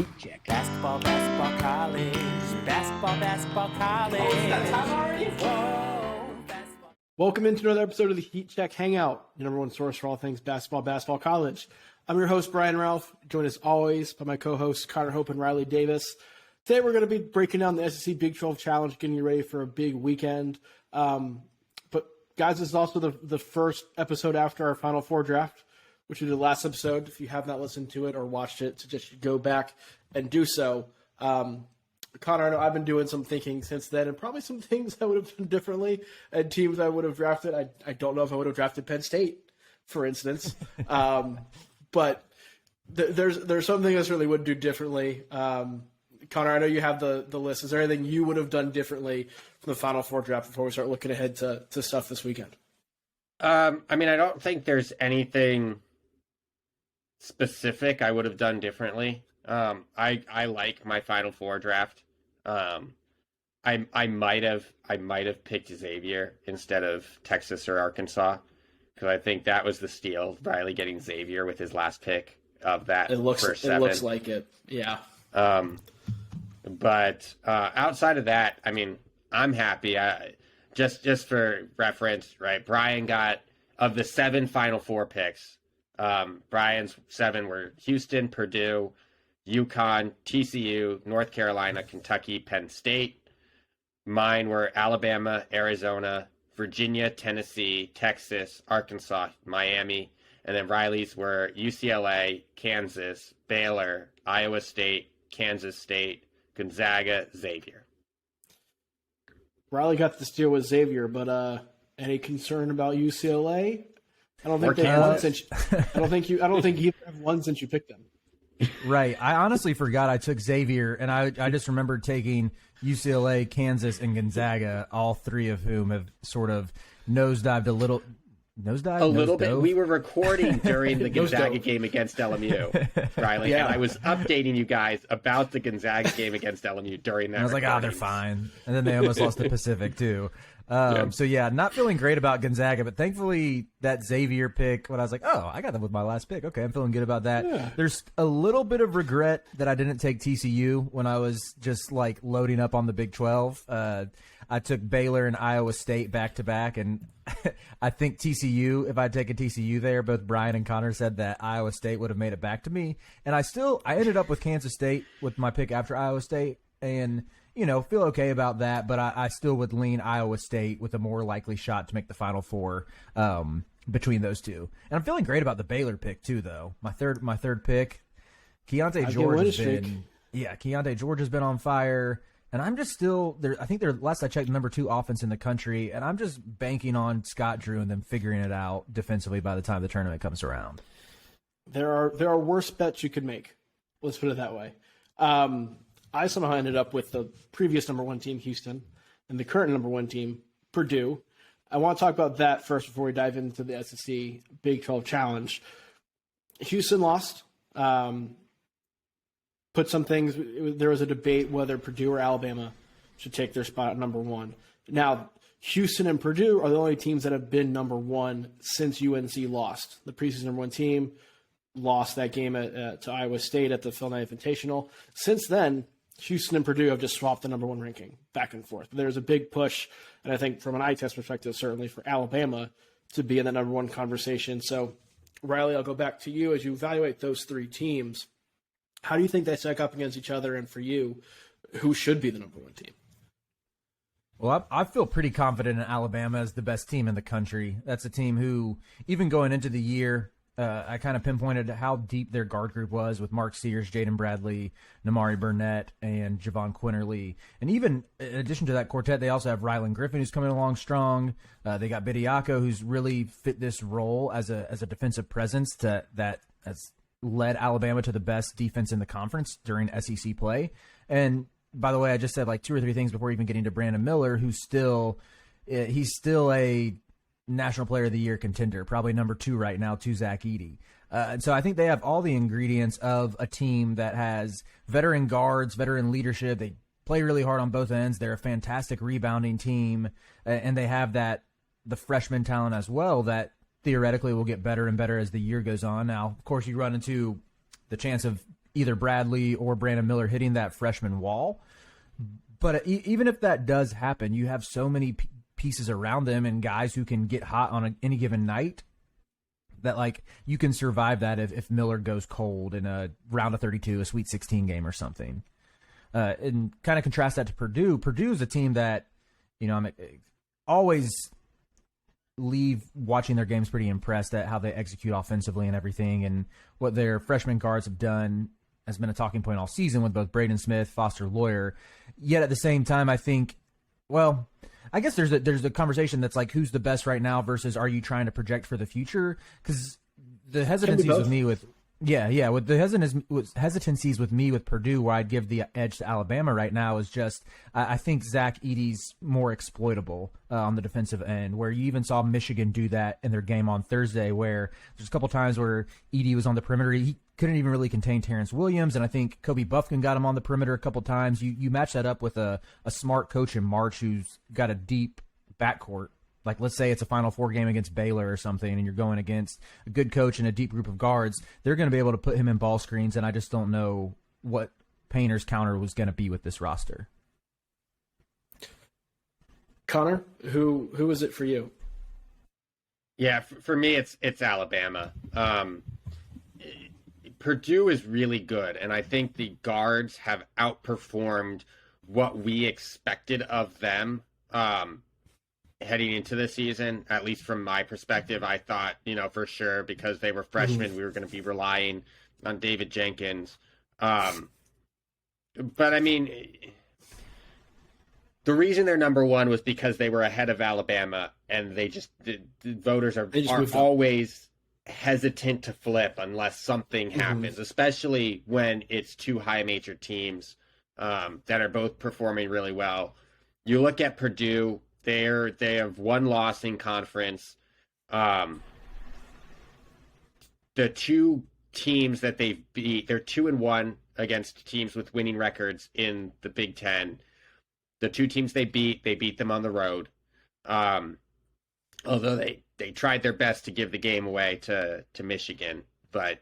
Heat check. Basketball, basketball, college. Basketball, basketball, college. Oh, that's time already? Whoa. Basketball. Welcome into another episode of the Heat Check Hangout, your number one source for all things basketball, college. I'm your host, Brian Ralph, joined as always by my co-hosts, Connor Hope and Riley Davis. Today we're going to be breaking down the SEC Big 12 Challenge, getting you ready for a big weekend. But guys, this is also the first episode after our Final Four draft, which we did last episode. If you have not listened to it or watched it, suggest you go back and do so. Connor, I know I've been doing some thinking since then, and probably some things I would have done differently, and teams I would have drafted. I don't know if I would have drafted Penn State, for instance. But there's something I certainly would do differently. Connor, I know you have the list. Is there anything you would have done differently from the Final Four draft before we start looking ahead to stuff this weekend? I don't think there's anything specific I would have done differently. I like my Final Four draft. I might have picked Xavier instead of Texas or Arkansas, because I think that was the steal. Riley getting Xavier with his last pick of that. It looks like it. Yeah. But outside of that, I'm happy. Just for reference, right? Brian got, of the 7 Final Four picks, Brian's 7 were Houston, Purdue, UConn, TCU, North Carolina, Kentucky, Penn State. Mine were Alabama, Arizona, Virginia, Tennessee, Texas, Arkansas, Miami. And then Riley's were UCLA, Kansas, Baylor, Iowa State, Kansas State, Gonzaga, Xavier. Riley got the steal with Xavier, but any concern about UCLA? I don't think they've won since. I don't think you have won since you picked them. Right. I honestly forgot I took Xavier, and I just remembered taking UCLA, Kansas, and Gonzaga, all three of whom have sort of nosedived a little. A little bit. We were recording during the Gonzaga game against LMU, Riley, yeah. And I was updating you guys about the Gonzaga game against LMU during that. And I was like, they're fine. And then they almost lost to Pacific, too. So, yeah, not feeling great about Gonzaga, but thankfully that Xavier pick, when I was like, I got them with my last pick. Okay, I'm feeling good about that. Yeah. There's a little bit of regret that I didn't take TCU when I was just, loading up on the Big 12. I took Baylor and Iowa State back-to-back, and I think TCU, if I'd taken TCU there, both Brian and Connor said that Iowa State would have made it back to me. And I ended up with Kansas State with my pick after Iowa State, and feel okay about that, but I still would lean Iowa State with a more likely shot to make the Final Four between those two. And I'm feeling great about the Baylor pick too, though. My third pick, Keontae George has been on fire, and I'm just still there. I think they're, last I checked, number 2 offense in the country, and I'm just banking on Scott Drew and them figuring it out defensively by the time the tournament comes around. There are worse bets you could make. Let's put it that way. I somehow ended up with the previous number 1 team, Houston, and the current number 1 team, Purdue. I want to talk about that first before we dive into the SEC Big 12 Challenge. Houston lost. Put some things. There was a debate whether Purdue or Alabama should take their spot at number 1. Now, Houston and Purdue are the only teams that have been number 1 since UNC lost. The preseason number 1 team lost that game to Iowa State at the Phil Knight Invitational. Since then, Houston and Purdue have just swapped the number 1 ranking back and forth. There's a big push, and I think from an eye test perspective, certainly for Alabama to be in the number 1 conversation. So, Riley, I'll go back to you as you evaluate those 3 teams. How do you think they stack up against each other? And for you, who should be the number 1 team? Well, I feel pretty confident in Alabama as the best team in the country. That's a team who, even going into the year, I kind of pinpointed how deep their guard group was with Mark Sears, Jaden Bradley, Namari Burnett, and Javon Quinterly. And even in addition to that quartet, they also have Rylan Griffin, who's coming along strong. They got Bediako, who's really fit this role as a defensive presence that has led Alabama to the best defense in the conference during SEC play. And by the way, I just said 2 or 3 things before even getting to Brandon Miller, who's he's still a National Player of the Year contender, probably number 2 right now to Zach Edey. And so I think they have all the ingredients of a team that has veteran guards, veteran leadership. They play really hard on both ends. They're a fantastic rebounding team, and they have the freshman talent as well that theoretically will get better and better as the year goes on. Now, of course, you run into the chance of either Bradley or Brandon Miller hitting that freshman wall. But even if that does happen, you have so many pieces around them and guys who can get hot on any given night that, like, you can survive that if Miller goes cold in a round of 32, a Sweet 16 game or something. And kind of contrast that to Purdue. Purdue is a team that, I'm always leave watching their games pretty impressed at how they execute offensively and everything, and what their freshman guards have done has been a talking point all season with both Braden Smith, Foster Loyer. Yet at the same time, I think, well, I guess there's a conversation that's like, who's the best right now versus are you trying to project for the future? Because the hesitancies with me with with the hesitancies with me with Purdue, where I'd give the edge to Alabama right now, is just I think Zach Edey's more exploitable on the defensive end, where you even saw Michigan do that in their game on Thursday, where there's a couple times where Edey was on the perimeter. He couldn't even really contain Terrence Williams, and I think Kobe Buffkin got him on the perimeter a couple times. You match that up with a smart coach in March who's got a deep backcourt. Like, let's say it's a Final Four game against Baylor or something, and you're going against a good coach and a deep group of guards. They're going to be able to put him in ball screens, and I just don't know what Painter's counter was going to be with this roster. Connor, who is it for you? Yeah, for me, it's Alabama. Purdue is really good, and I think the guards have outperformed what we expected of them. Heading into the season, at least from my perspective, I thought, for sure, because they were freshmen, we were going to be relying on David Jenkins. But I mean, the reason they're number one was because they were ahead of Alabama, and the voters are always hesitant to flip unless something happens, especially when it's two high major teams that are both performing really well. You look at Purdue. They have one loss in conference. The two teams that they've beat, they're 2-1 against teams with winning records in the Big Ten. The two teams they beat them on the road. Although they tried their best to give the game away to Michigan, but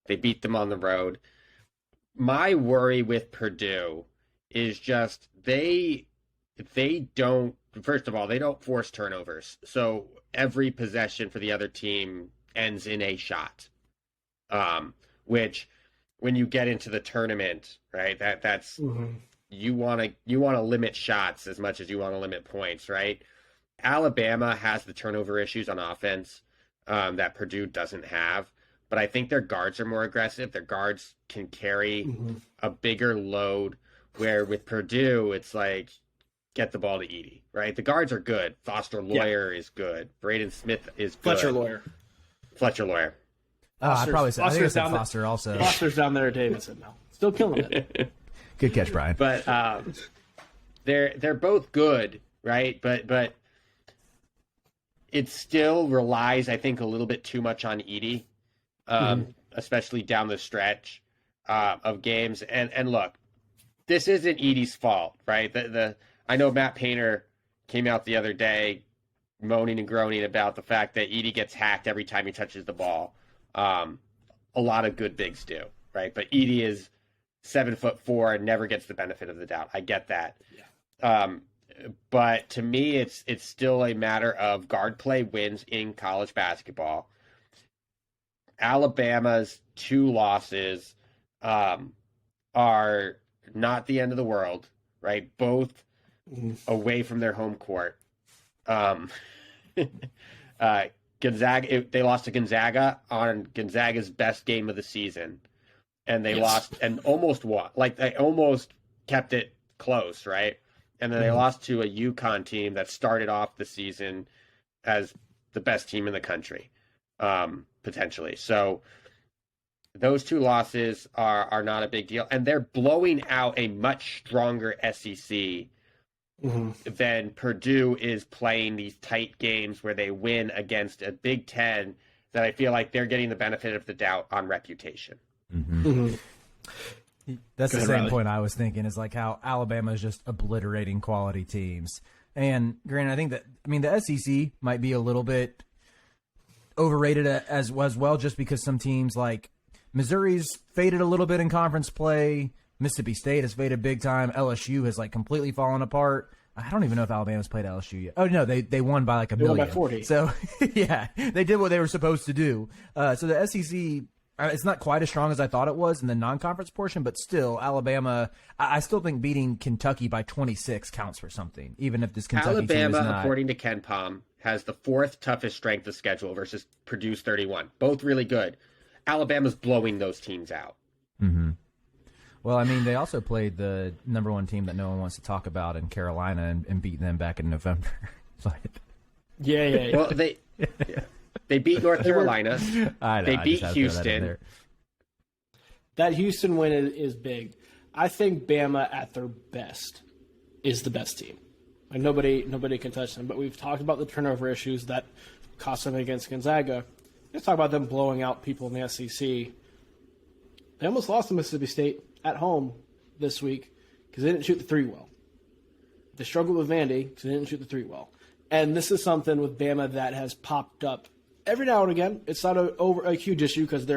they beat them on the road. My worry with Purdue is just they don't. First of all, they don't force turnovers. So every possession for the other team ends in a shot. Which when you get into the tournament, right, that's you want to limit shots as much as you want to limit points, right? Alabama has the turnover issues on offense that Purdue doesn't have, but I think their guards are more aggressive. Their guards can carry a bigger load, where with Purdue, it's like, get the ball to Edey, right? The guards are good. Foster Loyer is good. Braden Smith is good. Fletcher Loyer. I probably said, I think I said Foster also. Foster's down there at Davidson now. Still killing it. Good catch, Brian. But they're both good, right? But it still relies, I think, a little bit too much on Edey, especially down the stretch of games. And look, this isn't Edey's fault, right? I know Matt Painter came out the other day moaning and groaning about the fact that Edey gets hacked every time he touches the ball. A lot of good bigs do, right? But Edey is 7'4" and never gets the benefit of the doubt. I get that. Yeah. But to me, it's still a matter of guard play wins in college basketball. Alabama's two losses are not the end of the world, right? Both away from their home court. Gonzaga, they lost to Gonzaga on Gonzaga's best game of the season, and they lost and almost won. Like, they almost kept it close, right? And then they lost to a UConn team that started off the season as the best team in the country, potentially. So those two losses are not a big deal, and they're blowing out a much stronger SEC than Purdue is playing these tight games where they win against a Big Ten that I feel like they're getting the benefit of the doubt on reputation. That's the same point I was thinking, is like how Alabama is just obliterating quality teams. And granted, I think that, the SEC might be a little bit overrated as well, just because some teams like Missouri's faded a little bit in conference play. Mississippi State has faded big time. LSU has like completely fallen apart. I don't even know if Alabama's played LSU yet. Oh no, they won by like a million. Won by 40. So yeah, they did what they were supposed to do. So the SEC, it's not quite as strong as I thought it was in the non-conference portion, but still, Alabama. I still think beating Kentucky by 26 counts for something, even if this Kentucky team is not. According to Ken Pom, has the 4th toughest strength of schedule versus Purdue's 31. Both really good. Alabama's blowing those teams out. Mm-hmm. Well, I mean, they also played the number 1 team that no one wants to talk about in Carolina and beat them back in November. Yeah. Well, they beat North Carolina. I know, they beat Houston. That Houston win is big. I think Bama at their best is the best team. Like nobody can touch them. But we've talked about the turnover issues that cost them against Gonzaga. Let's talk about them blowing out people in the SEC. They almost lost to Mississippi State at home this week because they didn't shoot the 3 well. They struggled with Vandy because they didn't shoot the 3 well. And this is something with Bama that has popped up every now and again. It's not a huge issue because they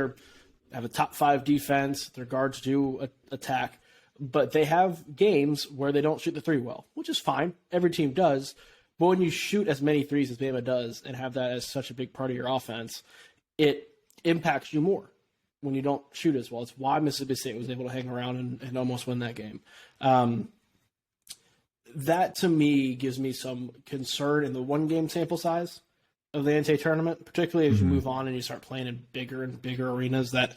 have a top 5 defense. Their guards do attack. But they have games where they don't shoot the 3 well, which is fine. Every team does. But when you shoot as many threes as Bama does and have that as such a big part of your offense, it impacts you more when you don't shoot as well. It's why Mississippi State was able to hang around and almost win that game. That, to me, gives me some concern in the 1-game sample size of the NCAA tournament, particularly as you move on and you start playing in bigger and bigger arenas that,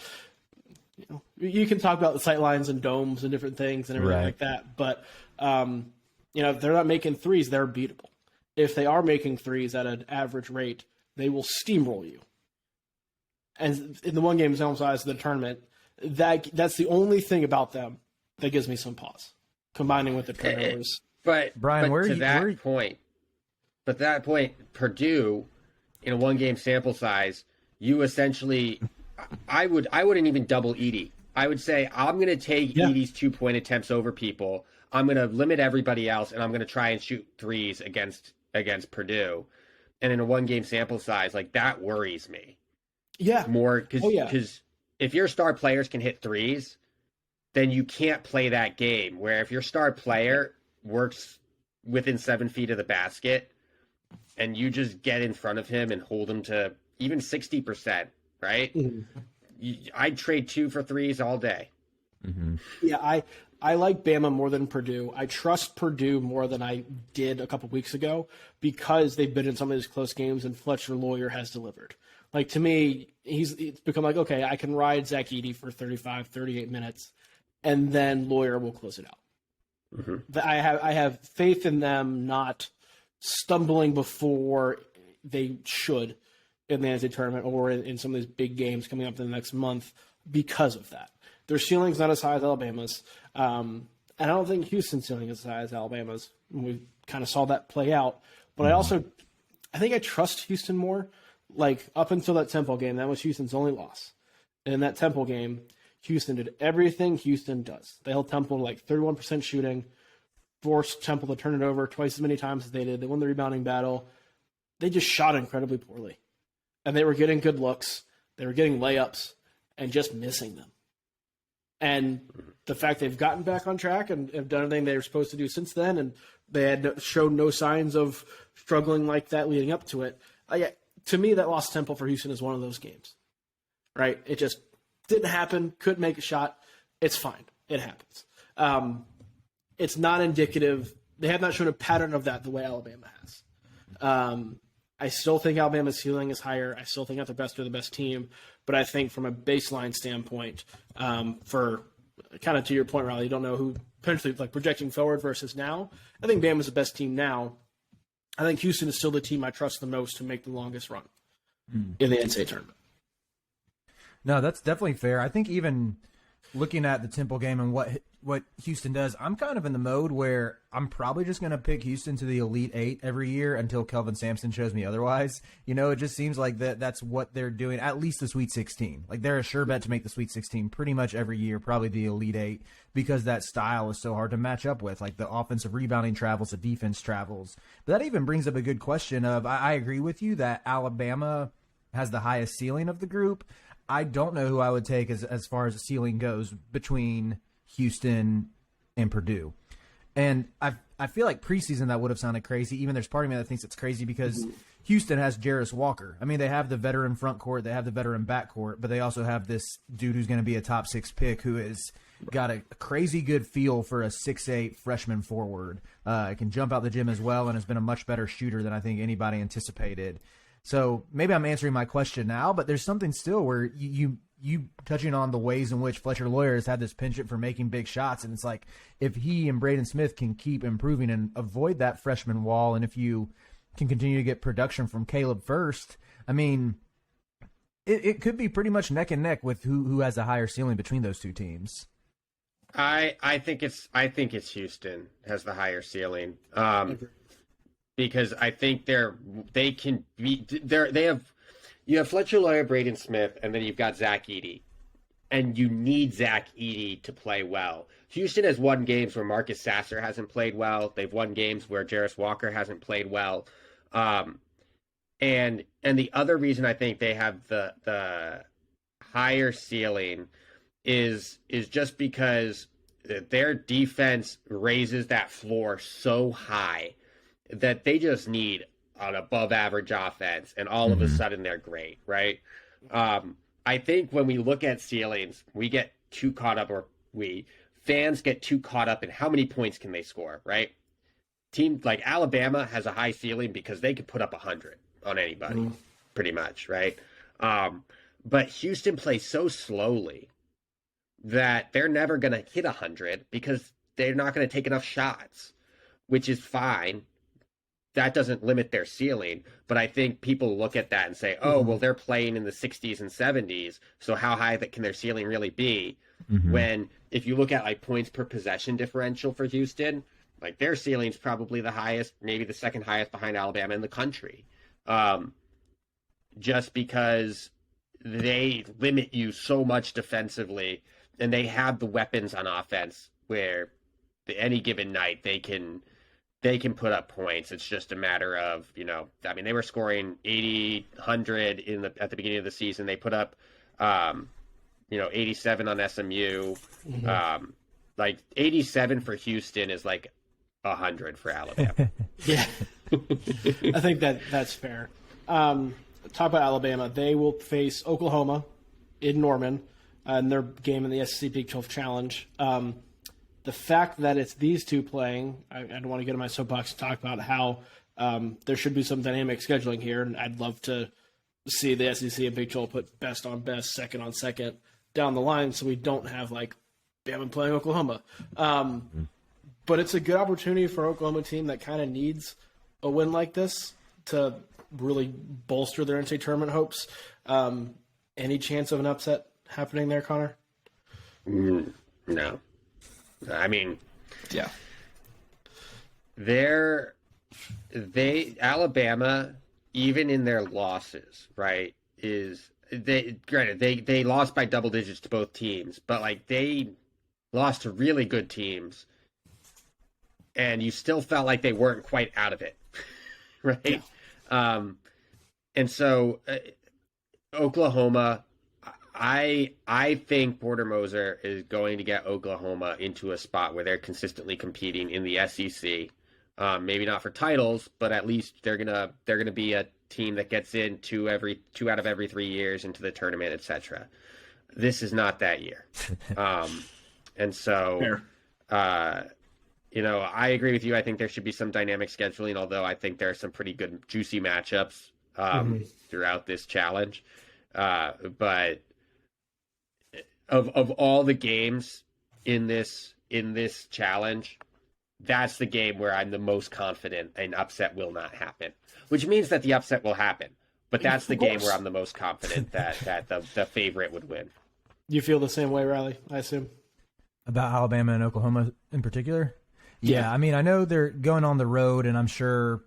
you can talk about the sight lines and domes and different things and everything like that. But, if they're not making threes, they're beatable. If they are making threes at an average rate, they will steamroll you. And in the 1-game sample size of the tournament, that's the only thing about them that gives me some pause, combining with the turnovers. But Brian, to that point, Purdue, in a 1-game sample size, you essentially, I wouldn't even double Edie. I would say I'm going to take Edie's 2-point attempts over people. I'm going to limit everybody else, and I'm going to try and shoot threes against Purdue. And in a 1-game sample size, like that worries me. Yeah. More because if your star players can hit threes, then you can't play that game. Where if your star player works within 7 feet of the basket and you just get in front of him and hold him to even 60%, right? Mm-hmm. I'd trade 2 for 3s all day. Mm-hmm. Yeah, I like Bama more than Purdue. I trust Purdue more than I did a couple weeks ago because they've been in some of these close games and Fletcher Lawyer has delivered. Like, to me, it's become like, okay, I can ride Zach Edey for 35, 38 minutes, and then Lawyer will close it out. Mm-hmm. I have faith in them not stumbling before they should in the NCAA tournament or in some of these big games coming up in the next month because of that. Their ceiling's not as high as Alabama's, and I don't think Houston's ceiling is as high as Alabama's. We kind of saw that play out. But I think I trust Houston more. Like, up until that Temple game, that was Houston's only loss. And in that Temple game, Houston did everything Houston does. They held Temple to like 31% shooting, forced Temple to turn it over twice as many times as they did. They won the rebounding battle. They just shot incredibly poorly. And they were getting good looks. They were getting layups and just missing them. And the fact they've gotten back on track and have done everything they were supposed to do since then, and they had showed no signs of struggling like that leading up to it. To me, that lost Temple for Houston is one of those games, right? It just didn't happen. Couldn't make a shot. It's fine. It happens. It's not indicative. They have not shown a pattern of that the way Alabama has. I still think Alabama's ceiling is higher. I still think that they're the best team. But I think from a baseline standpoint, for kind of to your point, Riley, you don't know who potentially like projecting forward versus now. I think Bama's the best team now. I think Houston is still the team I trust the most to make the longest run in the NCAA tournament. No, that's definitely fair. I think even looking at the Temple game and what Houston does, I'm kind of in the mode where I'm probably just going to pick Houston to the Elite Eight every year until Kelvin Sampson shows me otherwise. It just seems like that's what they're doing, at least the Sweet 16. Like, they're a sure bet to make the Sweet 16 pretty much every year, probably the Elite Eight, because that style is so hard to match up with. Like, the offensive rebounding travels, the defense travels. But that even brings up a good question of, I agree with you that Alabama has the highest ceiling of the group. I don't know who I would take as far as the ceiling goes between Houston and Purdue. And I feel like preseason that would have sounded crazy. Even there's part of me that thinks it's crazy because Houston has Jarris Walker. I mean, they have the veteran front court, they have the veteran back court, but they also have this dude who's going to be a top 6 pick who has got a crazy good feel for a 6'8" freshman forward. Can jump out the gym as well and has been a much better shooter than I think anybody anticipated. So maybe I'm answering my question now, but there's something still where you touching on the ways in which Fletcher Lawyer has had this penchant for making big shots. And it's like, if he and Braden Smith can keep improving and avoid that freshman wall, and if you can continue to get production from Caleb first, I mean, it could be pretty much neck and neck with who has a higher ceiling between those two teams. I think it's Houston has the higher ceiling. Because I think you have Fletcher Lawyer, Braden Smith, and then you've got Zach Edey. And you need Zach Edey to play well. Houston has won games where Marcus Sasser hasn't played well. They've won games where Jarris Walker hasn't played well. And the other reason I think they have the higher ceiling is just because their defense raises that floor so high that they just need an above average offense, and all of a sudden they're great, right? I think when we look at ceilings, we get too caught up, or fans get too caught up in how many points can they score, right? Team like Alabama has a high ceiling because they could put up 100 on anybody, pretty much, right? But Houston plays so slowly that they're never going to hit 100 because they're not going to take enough shots, which is fine. That doesn't limit their ceiling, but I think people look at that and say, oh, well, they're playing in the 60s and 70s, so how high can their ceiling really be? When if you look at like points per possession differential for Houston, like their ceiling's probably the highest, maybe the second highest behind Alabama in the country, just because they limit you so much defensively, and they have the weapons on offense where any given night they can put up points. It's just a matter of, I mean, they were scoring 80, 100 at the beginning of the season. They put up, 87 on SMU. Like 87 for Houston is like 100 for Alabama. Yeah. I think that's fair. Talk about Alabama. They will face Oklahoma in Norman in their game in the SEC Big 12 Challenge. The fact that it's these two playing, I don't want to get in my soapbox and talk about how there should be some dynamic scheduling here, and I'd love to see the SEC and Big 12 put best on best, second on second down the line, so we don't have like Bama playing Oklahoma. But it's a good opportunity for an Oklahoma team that kind of needs a win like this to really bolster their NCAA tournament hopes. Any chance of an upset happening there, Connor? No. I mean, yeah. Alabama, even in their losses, right, they lost by double digits to both teams, but like they lost to really good teams, and you still felt like they weren't quite out of it, right? Yeah. And so Oklahoma, I think Porter Moser is going to get Oklahoma into a spot where they're consistently competing in the SEC. Maybe not for titles, but at least they're gonna be a team that gets in two out of every 3 years into the tournament, etc. This is not that year, and so I agree with you. I think there should be some dynamic scheduling, although I think there are some pretty good juicy matchups throughout this challenge, but. Of all the games in this challenge, that's the game where I'm the most confident an upset will not happen. Which means that the upset will happen, but that's the game where I'm the most confident that the favorite would win. You feel the same way, Riley, I assume? About Alabama and Oklahoma in particular? Yeah, I mean, I know they're going on the road, and I'm sure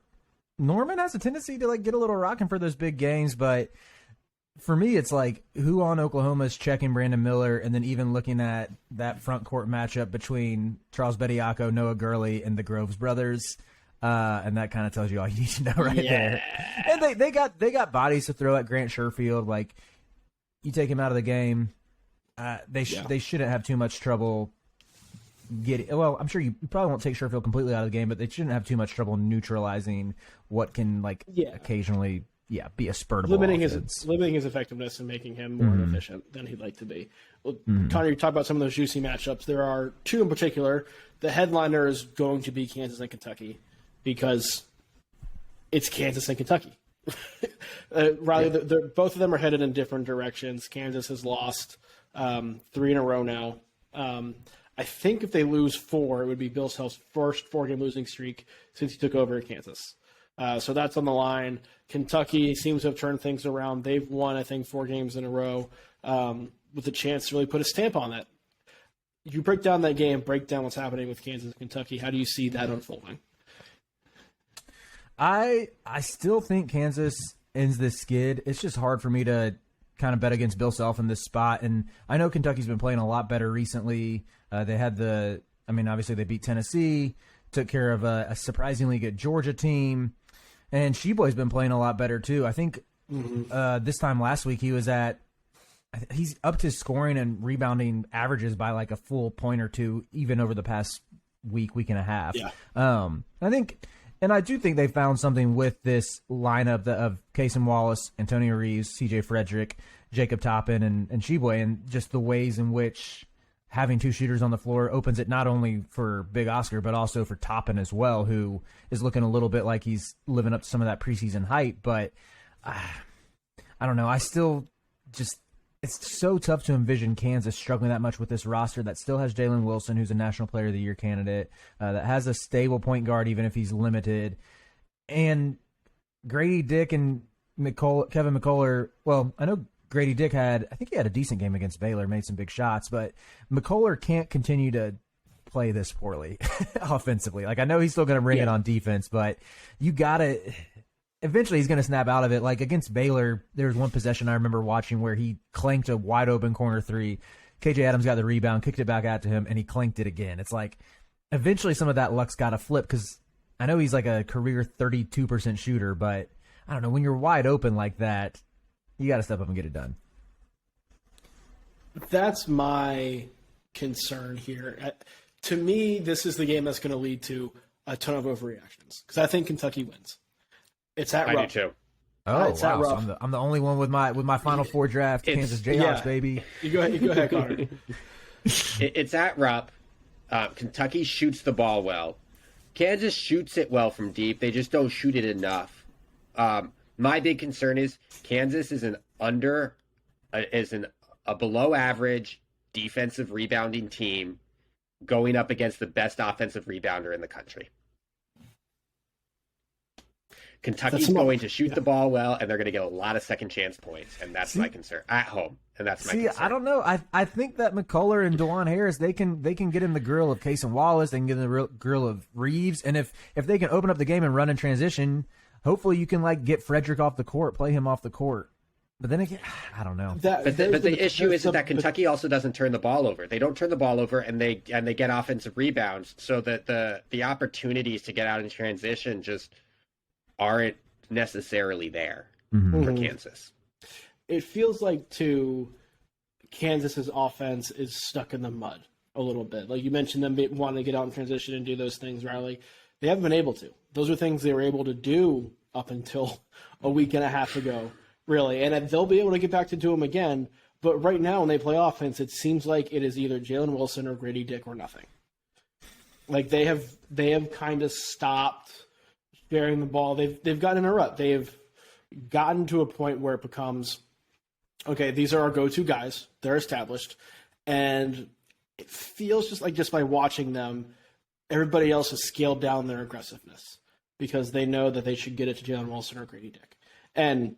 Norman has a tendency to like get a little rocking for those big games, but for me, it's like who on Oklahoma is checking Brandon Miller, and then even looking at that front court matchup between Charles Bediako, Noah Gurley, and the Groves brothers, and that kind of tells you all you need to know right there. And they got bodies to throw at Grant Sherfield. Like you take him out of the game, they shouldn't have too much trouble getting. Well, I'm sure you probably won't take Sherfield completely out of the game, but they shouldn't have too much trouble neutralizing what can occasionally be a spurtable offense. Limiting his effectiveness and making him more efficient than he'd like to be. Well, Connor, you talk about some of those juicy matchups. There are two in particular. The headliner is going to be Kansas and Kentucky because it's Kansas and Kentucky. Riley, both of them are headed in different directions. Kansas has lost 3 in a row now. I think if they lose 4, it would be Bill Self's first 4-game losing streak since he took over at Kansas. So that's on the line. Kentucky seems to have turned things around. They've won, I think, 4 games in a row with a chance to really put a stamp on that. You break down that game, break down what's happening with Kansas and Kentucky. How do you see that unfolding? I still think Kansas ends this skid. It's just hard for me to kind of bet against Bill Self in this spot. And I know Kentucky's been playing a lot better recently. They had obviously they beat Tennessee, took care of a surprisingly good Georgia team. And Sheboy's been playing a lot better too. I think this time last week he's upped his scoring and rebounding averages by like a full point or two, even over the past week and a half. Yeah. I do think they found something with this lineup of Cason Wallace, Antonio Reeves, C.J. Frederick, Jacob Toppin, and Sheboy, and just the ways in which having 2 shooters on the floor opens it not only for Big Oscar, but also for Toppin as well, who is looking a little bit like he's living up to some of that preseason hype. But I don't know. I still just – it's so tough to envision Kansas struggling that much with this roster that still has Jalen Wilson, who's a National Player of the Year candidate, that has a stable point guard even if he's limited. And Grady Dick and Kevin McCullough – well, I know Grady Dick had a decent game against Baylor, made some big shots, but McCullough can't continue to play this poorly offensively. Like, I know he's still going to bring it on defense, but you got to – eventually he's going to snap out of it. Like against Baylor, there was one possession I remember watching where he clanked a wide open corner 3. KJ Adams got the rebound, kicked it back out to him, and he clanked it again. It's like eventually some of that luck's got to flip because I know he's like a career 32% shooter, but I don't know. When you're wide open like that, you got to step up and get it done. That's my concern here. To me, this is the game that's going to lead to a ton of overreactions because I think Kentucky wins. It's at Rupp. I do too. Oh, it's wow. at Rupp. So I'm the only one with my Final Four draft, Kansas Jayhawks, baby. You go ahead, Connor. It's at Rupp. Kentucky shoots the ball well. Kansas shoots it well from deep. They just don't shoot it enough. My big concern is Kansas is a below average defensive rebounding team going up against the best offensive rebounder in the country. Kentucky's going to shoot the ball well, and they're going to get a lot of second chance points, and that's my concern at home. And that's my concern. I don't know. I think that McCullough and DeJuan Harris they can get in the grill of Cason Wallace. They can get in the grill of Reeves, and if they can open up the game and run in transition, hopefully you can like get Frederick off the court, play him off the court. But then again, I don't know. But the issue is that Kentucky also doesn't turn the ball over. They don't turn the ball over, and they get offensive rebounds, so that the opportunities to get out in transition just aren't necessarily there for Kansas. It feels like, too, Kansas's offense is stuck in the mud a little bit. Like you mentioned them wanting to get out in transition and do those things, Riley. They haven't been able to. Those are things they were able to do up until a week and a half ago, really. And they'll be able to get back to do them again. But right now when they play offense, it seems like it is either Jalen Wilson or Grady Dick or nothing. Like they have kind of stopped sharing the ball. They've gotten in a rut. They've gotten to a point where it becomes, okay, these are our go-to guys. They're established. And it feels just by watching them, everybody else has scaled down their aggressiveness because they know that they should get it to Jalen Wilson or Grady Dick. And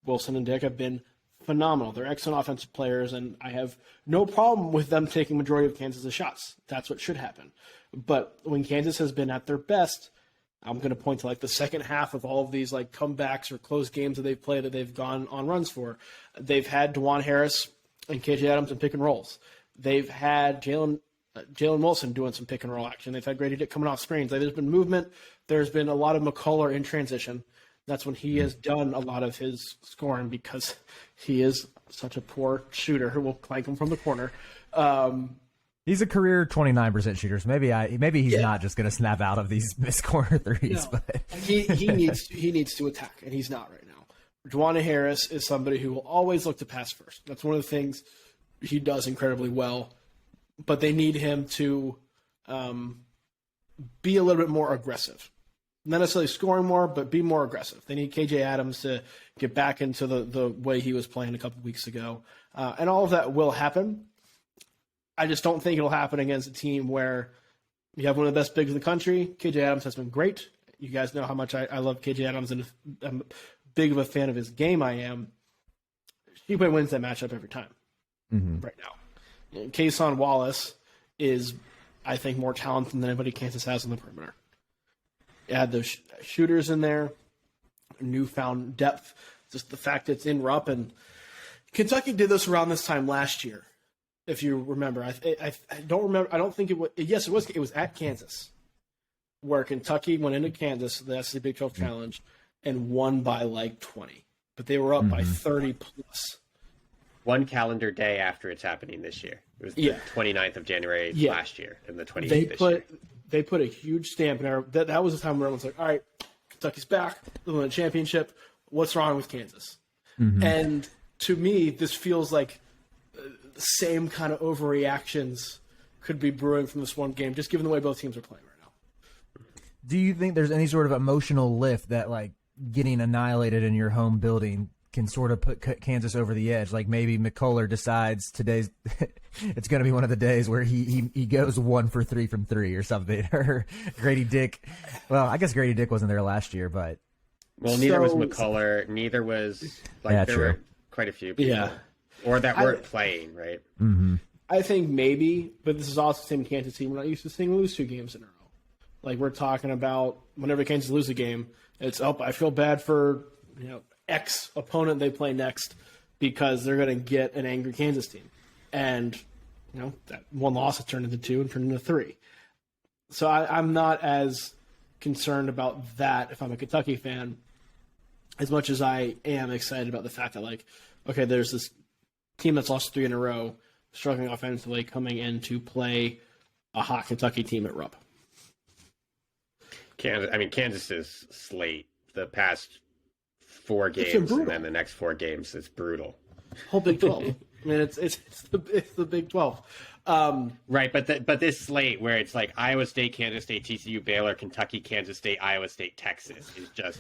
Wilson and Dick have been phenomenal. They're excellent offensive players, and I have no problem with them taking majority of Kansas' shots. That's what should happen. But when Kansas has been at their best, I'm going to point to like the second half of all of these like comebacks or close games that they've played that they've gone on runs for. They've had DeJuan Harris and KJ Adams in pick and rolls. They've had Jalen Wilson doing some pick and roll action. They've had Grady Dick coming off screens. There's been movement. There's been a lot of McCullough in transition. That's when he has done a lot of his scoring because he is such a poor shooter who will clank him from the corner. He's a career 29% shooter, so maybe he's not just going to snap out of these missed corner threes. No. But he needs to attack, and he's not right now. Juwan Harris is somebody who will always look to pass first. That's one of the things he does incredibly well. But they need him to be a little bit more aggressive. Not necessarily scoring more, but be more aggressive. They need KJ Adams to get back into the way he was playing a couple weeks ago. And all of that will happen. I just don't think it'll happen against a team where you have one of the best bigs in the country. KJ Adams has been great. You guys know how much I love KJ Adams, and I'm big of a fan of his game I am. Shipway wins that matchup every time right now. And Kason Wallace is, I think, more talented than anybody Kansas has on the perimeter. Add those shooters in there, newfound depth, just the fact that it's in Rupp. And Kentucky did this around this time last year. If you remember, I don't remember. I don't think it was. Yes, it was. It was at Kansas, where Kentucky went into Kansas, the SEC Big 12 Challenge, and won by like 20. But they were up by 30 plus. One calendar day after it's happening this year. It was the 29th of January last year, and the 28th this year. They put a huge stamp in our. That was the time where everyone's like, "All right, Kentucky's back. They won a championship. What's wrong with Kansas?" And to me, this feels like the same kind of overreactions could be brewing from this one game, just given the way both teams are playing right now. do you think there's any sort of emotional lift that like getting annihilated in your home building can sort of put Kansas over the edge? Like maybe McCullough decides today's it's going to be one of the days where he goes 1 for 3 from 3 or something. Or Grady Dick. Well, I guess Grady Dick wasn't there last year, but neither was McCullough. Neither was there were quite a few people. Yeah. Or that weren't playing, right? Mm-hmm. I think maybe, but this is also the same Kansas team. We're not used to seeing lose 2 games in a row. Like we're talking about whenever Kansas lose a game, it's I feel bad for X opponent they play next because they're going to get an angry Kansas team, and that one loss has turned into 2 and turned into 3. So I'm not as concerned about that if I'm a Kentucky fan, as much as I am excited about the fact that okay, there's this team that's lost 3 in a row, struggling offensively, coming in to play a hot Kentucky team at Rupp. Kansas's slate the past 4 games and then the next 4 games is brutal. Whole Big 12. I mean, it's the Big 12. Right, but this slate where it's like Iowa State, Kansas State, TCU, Baylor, Kentucky, Kansas State, Iowa State, Texas is just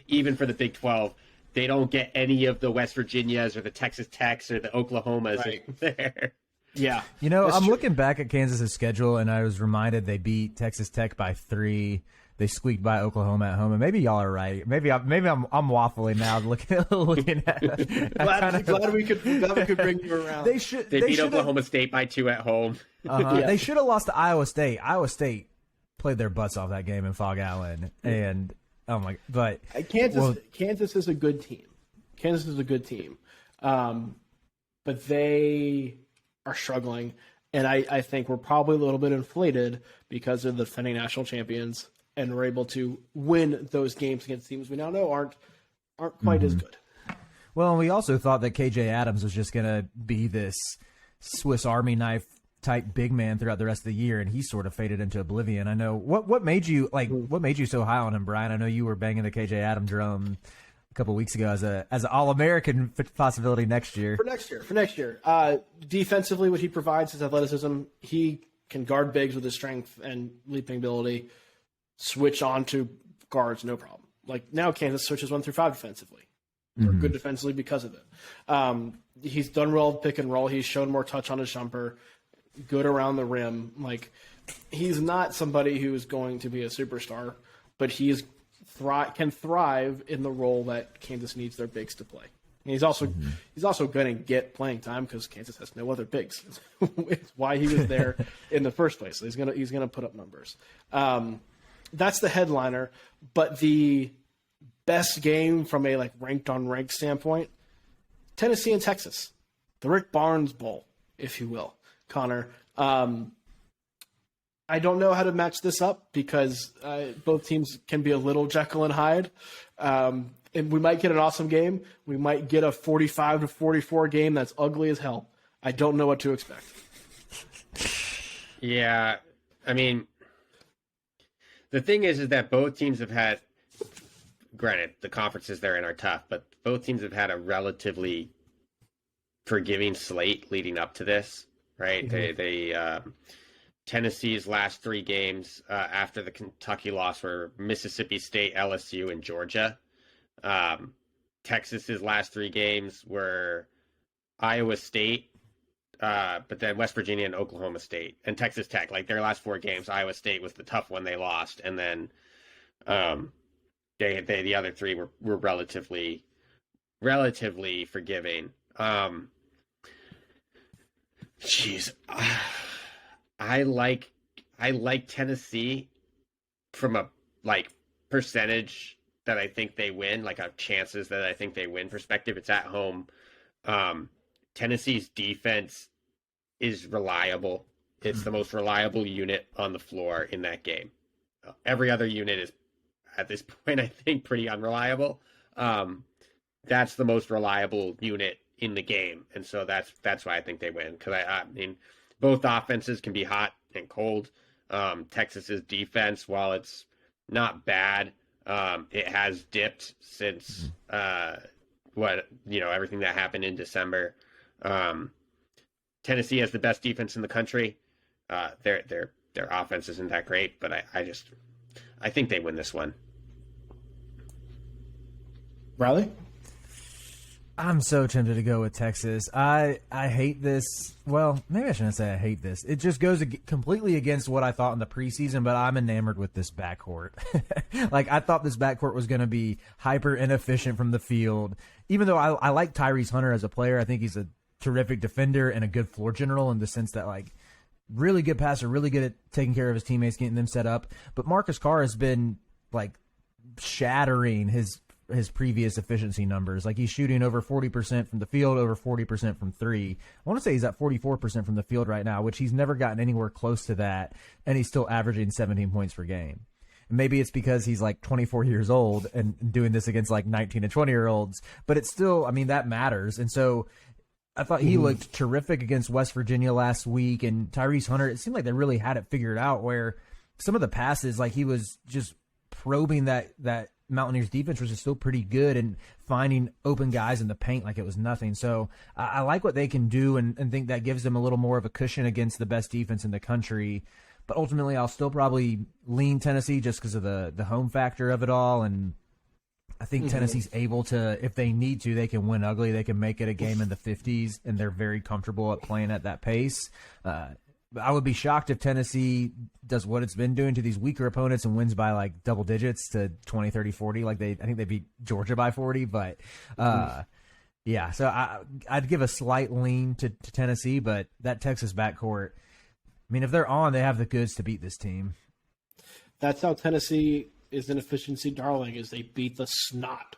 even for the Big 12. They don't get any of the West Virginias or the Texas Techs or the Oklahomas there. Yeah. I'm looking back at Kansas's schedule, and I was reminded they beat Texas Tech by 3. They squeaked by Oklahoma at home, and maybe y'all are right. Maybe I'm waffling now, looking at. Glad we could bring you around. They beat Oklahoma State by 2 at home. They should have lost to Iowa State. Iowa State played their butts off that game in Fog Allen, and but Kansas is a good team. Kansas is a good team, but they are struggling, and I think we're probably a little bit inflated because they're the defending national champions and we're able to win those games against teams we now know aren't quite as good. Well, we also thought that KJ Adams was just going to be this Swiss Army knife type big man throughout the rest of the year, and he sort of faded into oblivion. I know what made you what made you so high on him, Brian? I know you were banging the KJ Adams drum a couple weeks ago as an All-American possibility next year. For next year. Defensively, what he provides is athleticism. He can guard bigs with his strength and leaping ability, switch on to guards, no problem. Like now Kansas switches 1 through 5 defensively. They're good defensively because of it. He's done well with pick and roll. He's shown more touch on his jumper, good around the rim. Like he's not somebody who is going to be a superstar, but he can thrive in the role that Kansas needs their bigs to play. And he's also going to get playing time because Kansas has no other bigs. It's why he was there in the first place. So he's gonna put up numbers. That's the headliner, but the best game from a ranked on ranked standpoint, Tennessee and Texas, the Rick Barnes Bowl, if you will, Connor. I don't know how to match this up because both teams can be a little Jekyll and Hyde. And we might get an awesome game. We might get a 45-44 game that's ugly as hell. I don't know what to expect. Yeah, I mean, the thing is that both teams have had, granted, the conferences they're in are tough, but both teams have had a relatively forgiving slate leading up to this, right? Mm-hmm. Tennessee's last 3 games after the Kentucky loss were Mississippi State, LSU, and Georgia. Texas's last 3 games were Iowa State, but then West Virginia and Oklahoma State, and Texas Tech. Like their last 4 games, Iowa State was the tough one they lost, and then the other 3 were relatively forgiving. I like Tennessee from a percentage that I think they win, like a chances that I think they win perspective. It's at home. Tennessee's defense is reliable. It's the most reliable unit on the floor in that game. Every other unit is, at this point, I think, pretty unreliable. That's the most reliable unit in the game, and so that's why I think they win. Because I mean, both offenses can be hot and cold. Texas's defense, while it's not bad, it has dipped since everything that happened in December. Tennessee has the best defense in the country. Their offense isn't that great, but I think they win this one. Riley? I'm so tempted to go with Texas. I hate this. Well, maybe I shouldn't say I hate this. It just goes completely against what I thought in the preseason, but I'm enamored with this backcourt. I thought this backcourt was going to be hyper inefficient from the field. Even though I like Tyrese Hunter as a player, I think he's a terrific defender and a good floor general in the sense that, really good passer, really good at taking care of his teammates, getting them set up. But Marcus Carr has been, shattering his previous efficiency numbers. He's shooting over 40% from the field, over 40% from 3. I want to say he's at 44% from the field right now, which he's never gotten anywhere close to that, and he's still averaging 17 points per game. And maybe it's because he's 24 years old and doing this against 19 and 20-year-olds, but it's still, that matters. And so I thought he looked terrific against West Virginia last week, and Tyrese Hunter, it seemed like they really had it figured out where some of the passes, he was just probing that Mountaineers defense was still pretty good and finding open guys in the paint like it was nothing. So I like what they can do and think that gives them a little more of a cushion against the best defense in the country. But ultimately, I'll still probably lean Tennessee just because of the home factor of it all. And I think Tennessee's able to, if they need to, they can win ugly. They can make it a game in the 50s, and they're very comfortable at playing at that pace. I would be shocked if Tennessee does what it's been doing to these weaker opponents and wins by double digits to 20, 30, 40. I think they beat Georgia by 40. But, yeah, so I'd give a slight lean to Tennessee, but that Texas backcourt, if they're on, they have the goods to beat this team. That's how Tennessee is an efficiency darling, is they beat the snot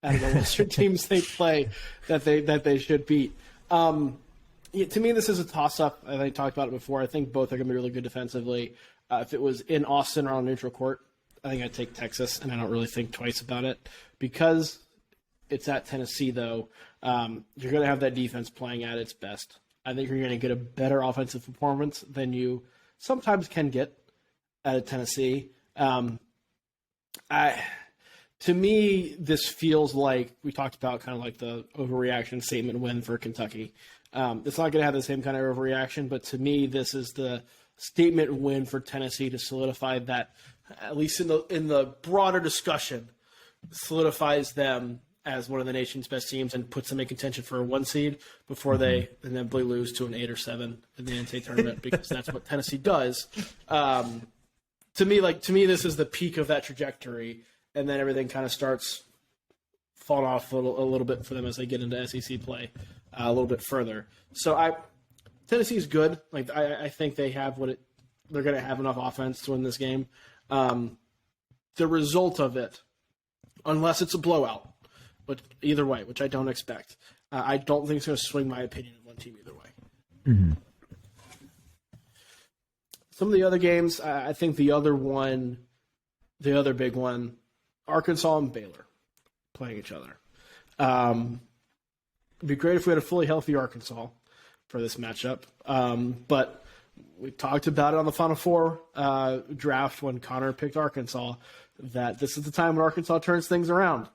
out of the Western teams they play that they should beat. To me, this is a toss-up. I talked about it before. I think both are going to be really good defensively. If it was in Austin or on neutral court, I think I'd take Texas, and I don't really think twice about it. Because it's at Tennessee, though, you're going to have that defense playing at its best. I think you're going to get a better offensive performance than you sometimes can get at Tennessee. To me, this feels like we talked about kind of the overreaction statement win for Kentucky. It's not going to have the same kind of overreaction, but to me, this is the statement win for Tennessee to solidify that, at least in the broader discussion, solidifies them as one of the nation's best teams and puts them in contention for a 1 seed before they inevitably lose to an 8 or 7 in the NCAA tournament, because that's what Tennessee does. To me, this is the peak of that trajectory, and then everything kind of starts falling off a little bit for them as they get into SEC play a little bit further. So Tennessee's good. I think they have they're going to have enough offense to win this game. The result of it, unless it's a blowout, but either way, which I don't expect, I don't think it's going to swing my opinion of one team either way. Some of the other games, I think the other big one, Arkansas and Baylor playing each other. It'd be great if we had a fully healthy Arkansas for this matchup. But we talked about it on the Final Four draft when Connor picked Arkansas, that this is the time when Arkansas turns things around.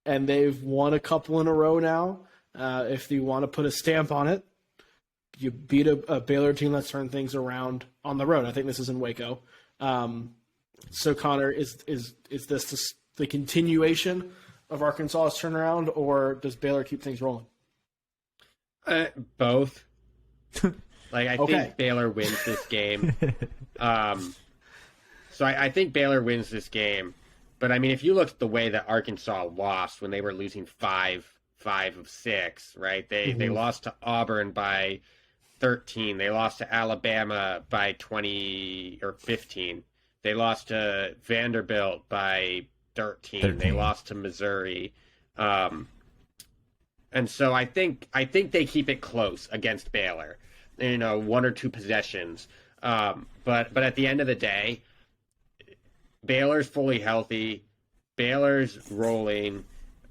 And they've won a couple in a row now. If you want to put a stamp on it, you beat a Baylor team that's turned things around on the road. I think this is in Waco. So, Connor, is this the continuation of Arkansas's turnaround, or does Baylor keep things rolling? Both. I Okay. think Baylor wins this game. So I think Baylor wins this game. But, I mean, if you look at the way that Arkansas lost when they were losing 5 of 6, right? They lost to Auburn by 13. They lost to Alabama by 20 or 15. They lost to Vanderbilt by 13. They lost to Missouri. And so I think they keep it close against Baylor, 1 or 2 possessions. But at the end of the day, Baylor's fully healthy. Baylor's rolling.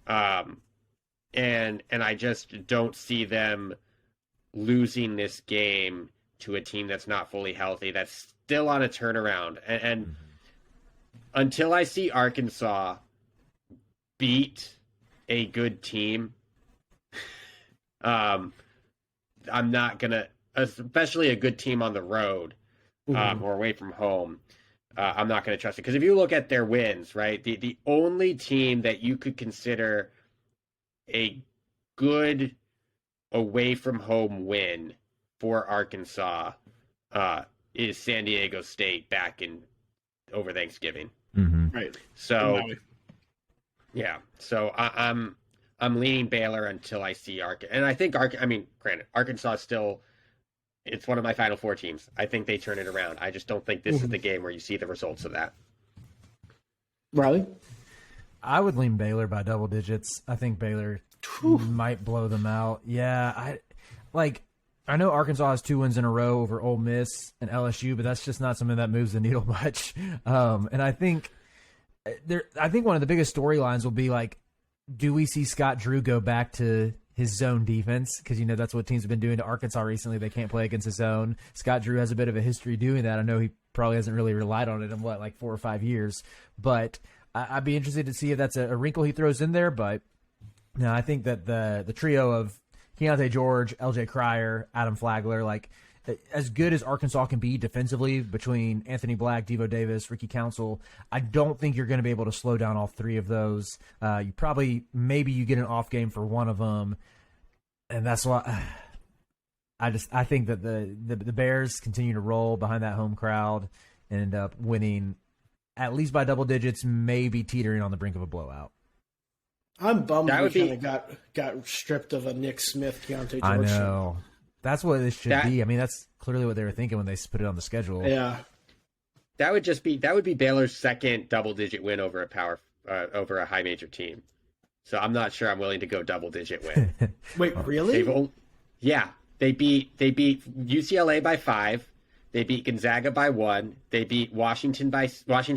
And I just don't see them losing this game to a team that's not fully healthy, that's still on a turnaround. And until I see Arkansas beat a good team, I'm not going to, especially a good team on the road or away from home, I'm not going to trust it. Because if you look at their wins, right, the only team that you could consider a good away from home win for Arkansas is San Diego State back in over Thanksgiving. Right. So yeah, so I'm leaning Baylor until I see and I think granted, Arkansas is still, it's one of my Final Four teams. I think they turn it around. I just don't think this is the game where you see the results of that. Riley? I would lean Baylor by double digits. I think Baylor might blow them out. Yeah, I know Arkansas has 2 wins in a row over Ole Miss and LSU, but that's just not something that moves the needle much. And I think one of the biggest storylines will be do we see Scott Drew go back to his zone defense? Because that's what teams have been doing to Arkansas recently. They can't play against his zone. Scott Drew has a bit of a history doing that. I know he probably hasn't really relied on it in 4 or 5 years, but I'd be interested to see if that's a wrinkle he throws in there. But no, I think that the trio of Keontae George, LJ Cryer, Adam Flagler, as good as Arkansas can be defensively between Anthony Black, Devo Davis, Ricky Council, I don't think you're going to be able to slow down all 3 of those. Maybe you get an off game for one of them, and that's why I think that the Bears continue to roll behind that home crowd and end up winning at least by double digits, maybe teetering on the brink of a blowout. I'm bummed we kind of got stripped of a Nick Smith, Keontae George. I know. That's what it should be. I mean, that's clearly what they were thinking when they put it on the schedule. Yeah. That would be Baylor's second double-digit win over a high major team. So I'm not sure I'm willing to go double-digit win. Wait, really? They beat UCLA by 5. They beat Gonzaga by 1. They beat Washington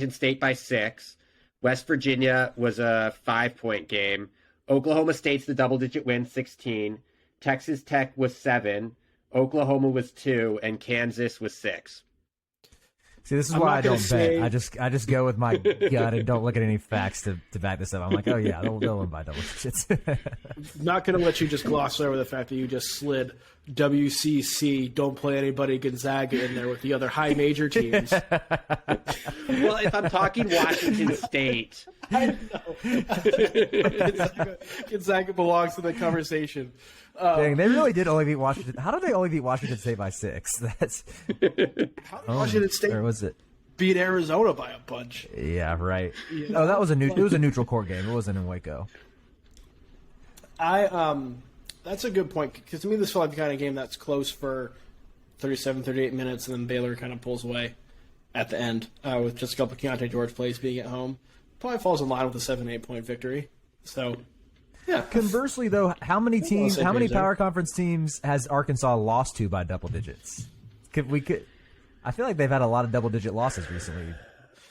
State by 6. West Virginia was a 5-point game. Oklahoma State's the double-digit win, 16. Texas Tech was 7. Oklahoma was 2, and Kansas was 6. See, this is why I don't bet. I just go with my gut and don't look at any facts to back this up. I'm like, oh yeah, they'll win by double digits. Not going to let you just gloss over the fact that you just slid WCC, don't play anybody, Gonzaga in there with the other high major teams. Well, if I'm talking Washington State, I know. Gonzaga belongs in the conversation. Dang, they really did only beat Washington. How did they only beat Washington State by 6? That's how did Washington State or was it beat Arizona by a bunch? Yeah, right. Oh, that was it was a neutral court game. It wasn't in Waco. That's a good point, because to me this felt like the kind of game that's close for 37, 38 minutes, and then Baylor kind of pulls away at the end with just a couple of Keontae George plays being at home. Probably falls in line with a 7-8 point victory. So, yeah. Conversely, though, how many Power Conference teams has Arkansas lost to by double digits? I feel like they've had a lot of double-digit losses recently.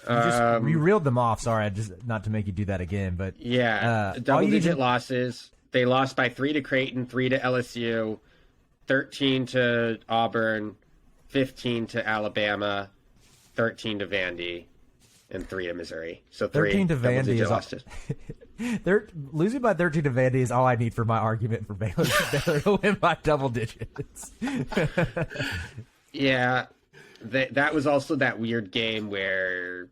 You reeled them off. Sorry, just not to make you do that again, but double-digit losses. They lost by 3 to Creighton, 3 to LSU, 13 to Auburn, 15 to Alabama, 13 to Vandy, and 3 to Missouri. So 13 to Vandy is losses. They're losing by 13 to Vandy is all I need for my argument for Baylor to win by double digits. Yeah, that was also that weird game where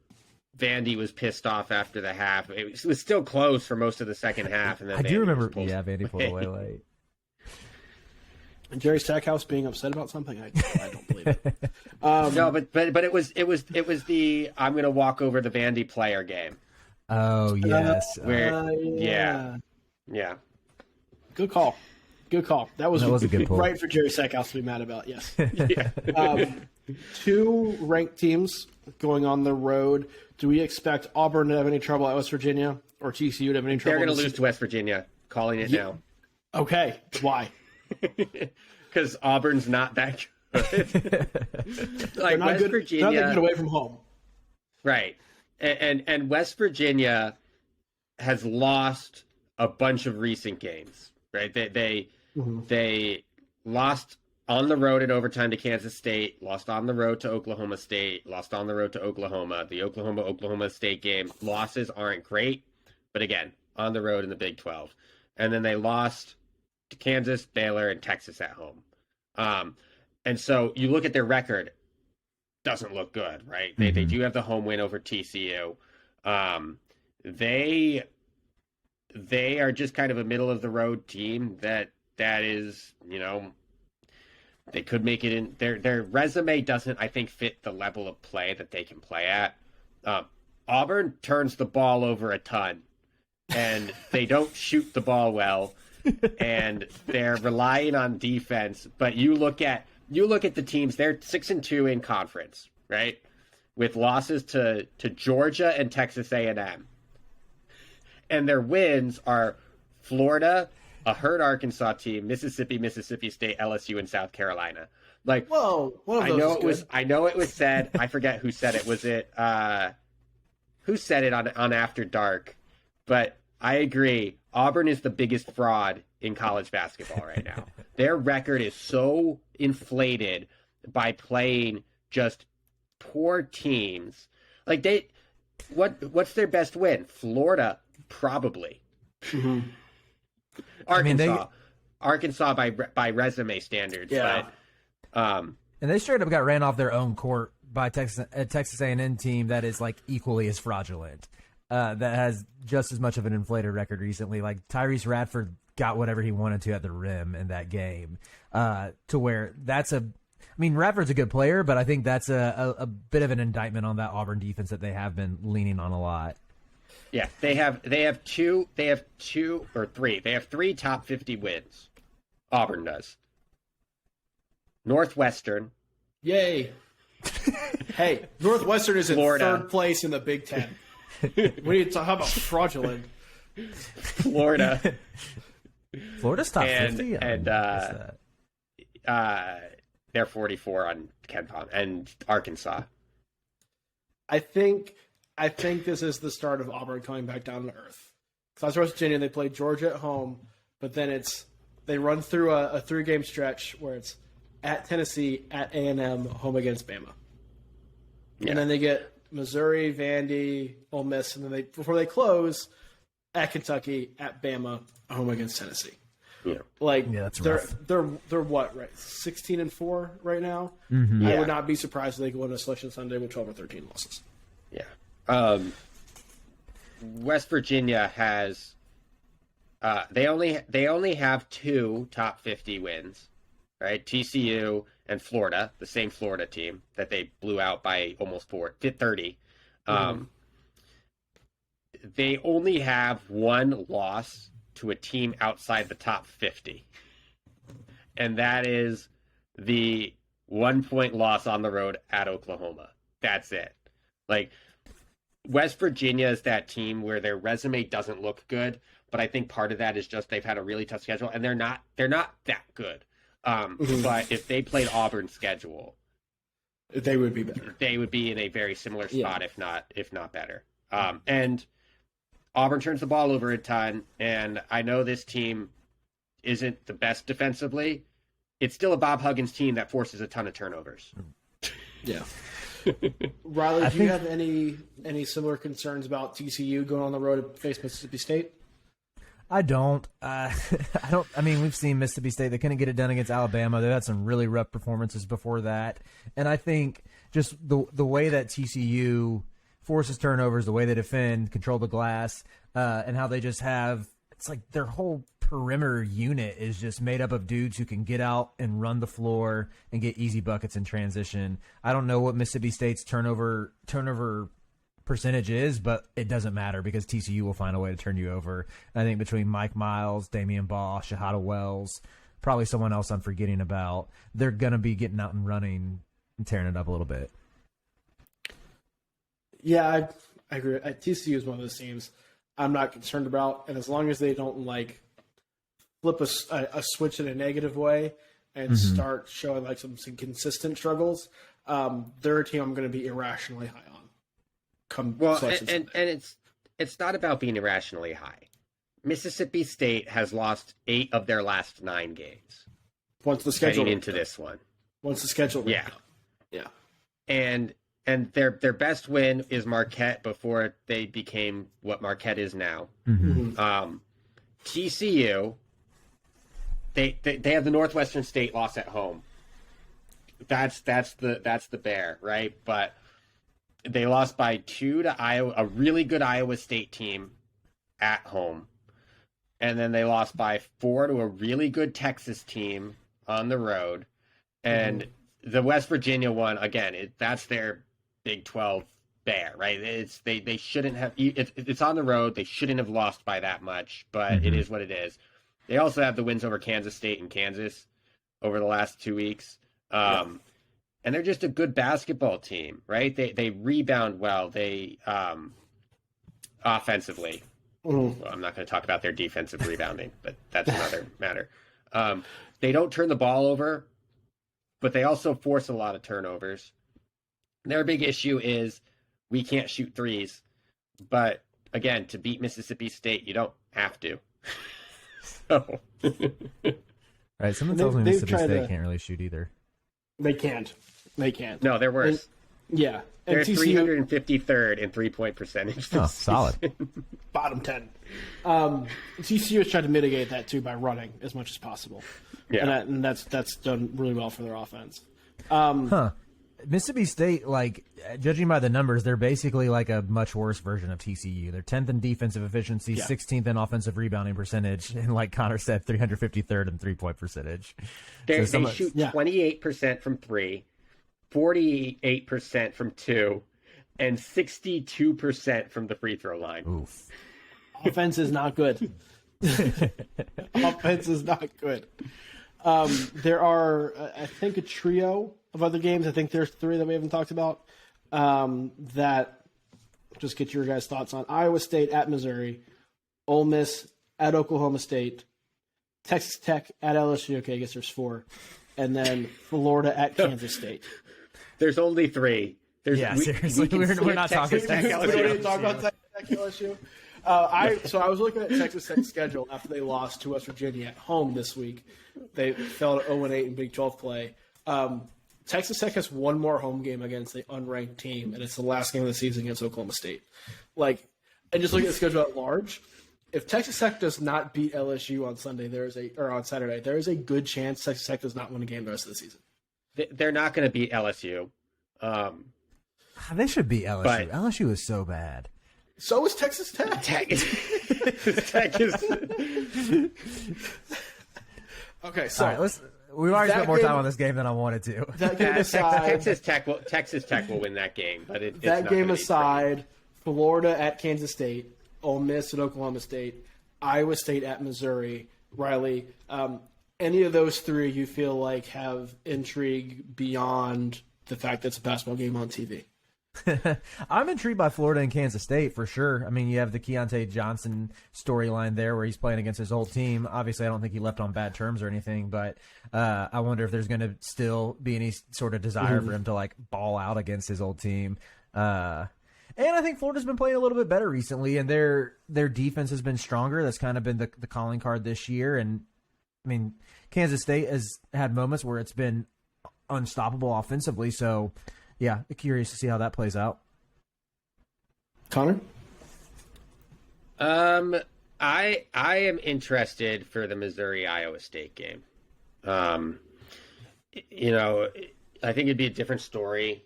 Vandy was pissed off after the half. It was still close for most of the second half, and then I do remember. Yeah, Vandy pulled away late. And Jerry Stackhouse being upset about something, I don't believe it. No, but it was the I'm going to walk over the Vandy player game. Oh yes, yeah. Good call. That was a good pull. Right for Jerry Stackhouse to be mad about. Yes. 2 ranked teams going on the road. Do we expect Auburn to have any trouble at West Virginia or TCU to have any trouble? They're going to lose to West Virginia. Calling it now. Okay. Why? Because Auburn's not that good. Like not West good, Virginia, not that good away from home. Right, and West Virginia has lost a bunch of recent games. Right, they lost on the road in overtime to Kansas State, lost on the road to Oklahoma State, lost on the road to Oklahoma. The Oklahoma State game losses aren't great, but again, on the road in the Big 12, and then they lost to Kansas, Baylor, and Texas at home. And so you look at their record, doesn't look good, right? They do have the home win over TCU. They are just kind of a middle of the road team that is, they could make it in. Their resume doesn't, I think, fit the level of play that they can play at. Auburn turns the ball over a ton, and they don't shoot the ball well. And they're relying on defense, but you look at the teams. They're 6-2 in conference, right? With losses to Georgia and Texas A&M, and their wins are Florida, a hurt Arkansas team, Mississippi State, LSU, and South Carolina. Like, whoa, one of those I know it was said. I forget who said it. Was it who said it on After Dark? But I agree. Auburn is the biggest fraud in college basketball right now. Their record is so inflated by playing just poor teams. Like what's their best win? Florida, probably. Mm-hmm. Arkansas by resume standards. Yeah. But, and they straight up got ran off their own court by a Texas A&M team that is like equally as fraudulent. That has just as much of an inflated record recently. Like Tyrese Radford got whatever he wanted to at the rim in that game, to where Radford's a good player, but I think that's a bit of an indictment on that Auburn defense that they have been leaning on a lot. Yeah, they have three top 50 wins. Auburn does. Northwestern. Yay. Hey, Northwestern is in Florida. 3rd place in the Big Ten. We need to talk about fraudulent. Florida's top 50? And they're 44 on KenPom, and Arkansas. I think this is the start of Auburn coming back down to earth. Because West Virginia, they play Georgia at home, but then they run through a 3-game stretch where it's at Tennessee, at A&M, home against Bama. Yeah. And then they get Missouri, Vandy, Ole Miss, and then before they close, at Kentucky, at Bama, home against Tennessee. Yeah, that's rough. They're what, right? 16-4 right now. Mm-hmm. I would not be surprised if they go into Selection Sunday with 12 or 13 losses. Yeah. West Virginia has they only have 2 top 50 wins, right? TCU and Florida, the same Florida team that they blew out by almost 30. They only have 1 loss to a team outside the top 50. And that is the 1-point loss on the road at Oklahoma. That's it. Like, West Virginia is that team where their resume doesn't look good, but I think part of that is just they've had a really tough schedule, and they're not that good. But if they played Auburn's schedule, They would be better. They would be in a very similar spot, if not better. And Auburn turns the ball over a ton, and I know this team isn't the best defensively. It's still a Bob Huggins team that forces a ton of turnovers. Yeah. Riley, do you have any similar concerns about TCU going on the road to face Mississippi State? I don't. I don't. I mean, we've seen Mississippi State. They couldn't get it done against Alabama. They've had some really rough performances before that. And I think just the way that TCU forces turnovers, the way they defend, control the glass, and how they just have – it's like their whole perimeter unit is just made up of dudes who can get out and run the floor and get easy buckets in transition. I don't know what Mississippi State's turnover percentage is, but it doesn't matter because TCU will find a way to turn you over. And I think between Mike Miles, Damian Ball, Shahada Wells, probably someone else I'm forgetting about, they're going to be getting out and running and tearing it up a little bit. Yeah, I agree. TCU is one of those teams I'm not concerned about, and as long as they don't flip a switch in a negative way and start showing some consistent struggles, they're a team I'm going to be irrationally high on. And it's not about being irrationally high. Mississippi State has lost 8 of their last 9 games. Once the schedule into this one. Once the schedule. Yeah. Yeah. And their best win is Marquette before they became what Marquette is now. TCU, they have the Northwestern State loss at home. That's the bear, right? But they lost by 2 to Iowa, a really good Iowa State team at home. And then they lost by 4 to a really good Texas team on the road. And the West Virginia one, again, that's their Big 12 bear, right? They shouldn't have. It's on the road. They shouldn't have lost by that much, but it is what it is. They also have the wins over Kansas State and Kansas over the last 2 weeks, and they're just a good basketball team, right? They rebound well. They offensively. Well, I'm not going to talk about their defensive rebounding, but that's another matter. They don't turn the ball over, but they also force a lot of turnovers. Their big issue is we can't shoot threes. But, again, to beat Mississippi State, you don't have to. So. Right, someone tells me Mississippi State can't really shoot either. They can't. No, they're worse. Yeah. They're 353rd in three-point percentage. Oh, solid. Bottom 10. TCU has tried to mitigate that, too, by running as much as possible. Yeah. And that's done really well for their offense. Mississippi State, judging by the numbers, they're basically a much worse version of TCU. They're 10th in defensive efficiency, 16th in offensive rebounding percentage, and like Connor said, 353rd in three-point percentage. They shoot 28% from 3, 48% from 2, and 62% from the free throw line. Oof. Offense is not good. Offense is not good. There are, I think, a trio of other games. I think there's 3 that we haven't talked about that just get your guys' thoughts on. Iowa State at Missouri, Ole Miss at Oklahoma State, Texas Tech at LSU. Okay, I guess there's 4. And then Florida at Kansas State. There's only 3. Seriously, we're not talking Tech. LSU. We don't even talk about Tech LSU. So I was looking at Texas Tech's schedule after they lost to West Virginia at home this week. They fell to 0-8 in Big 12 play. Texas Tech has one more home game against the unranked team, and it's the last game of the season against Oklahoma State. And just looking at the schedule at large, if Texas Tech does not beat LSU on Saturday, there is a good chance Texas Tech does not win a game the rest of the season. They're not going to beat LSU. They should beat LSU. But LSU is so bad. So is Texas Tech. Tech is. Okay, so all right, we've already spent more time on this game than I wanted to. That game aside, Texas Tech will win that game, but it's that not game gonna be aside, Florida at Kansas State, Ole Miss at Oklahoma State, Iowa State at Missouri. Riley, any of those 3 you feel like have intrigue beyond the fact that it's a basketball game on TV? I'm intrigued by Florida and Kansas State for sure. I mean, you have the Keontae Johnson storyline there where he's playing against his old team. Obviously, I don't think he left on bad terms or anything, but I wonder if there's going to still be any sort of desire for him to like ball out against his old team. And I think Florida's been playing a little bit better recently, and their defense has been stronger. That's kind of been the calling card this year. And I mean, Kansas State has had moments where it's been unstoppable offensively. So, yeah, curious to see how that plays out. Connor? I am interested for the Missouri-Iowa State game. You know, I think it'd be a different story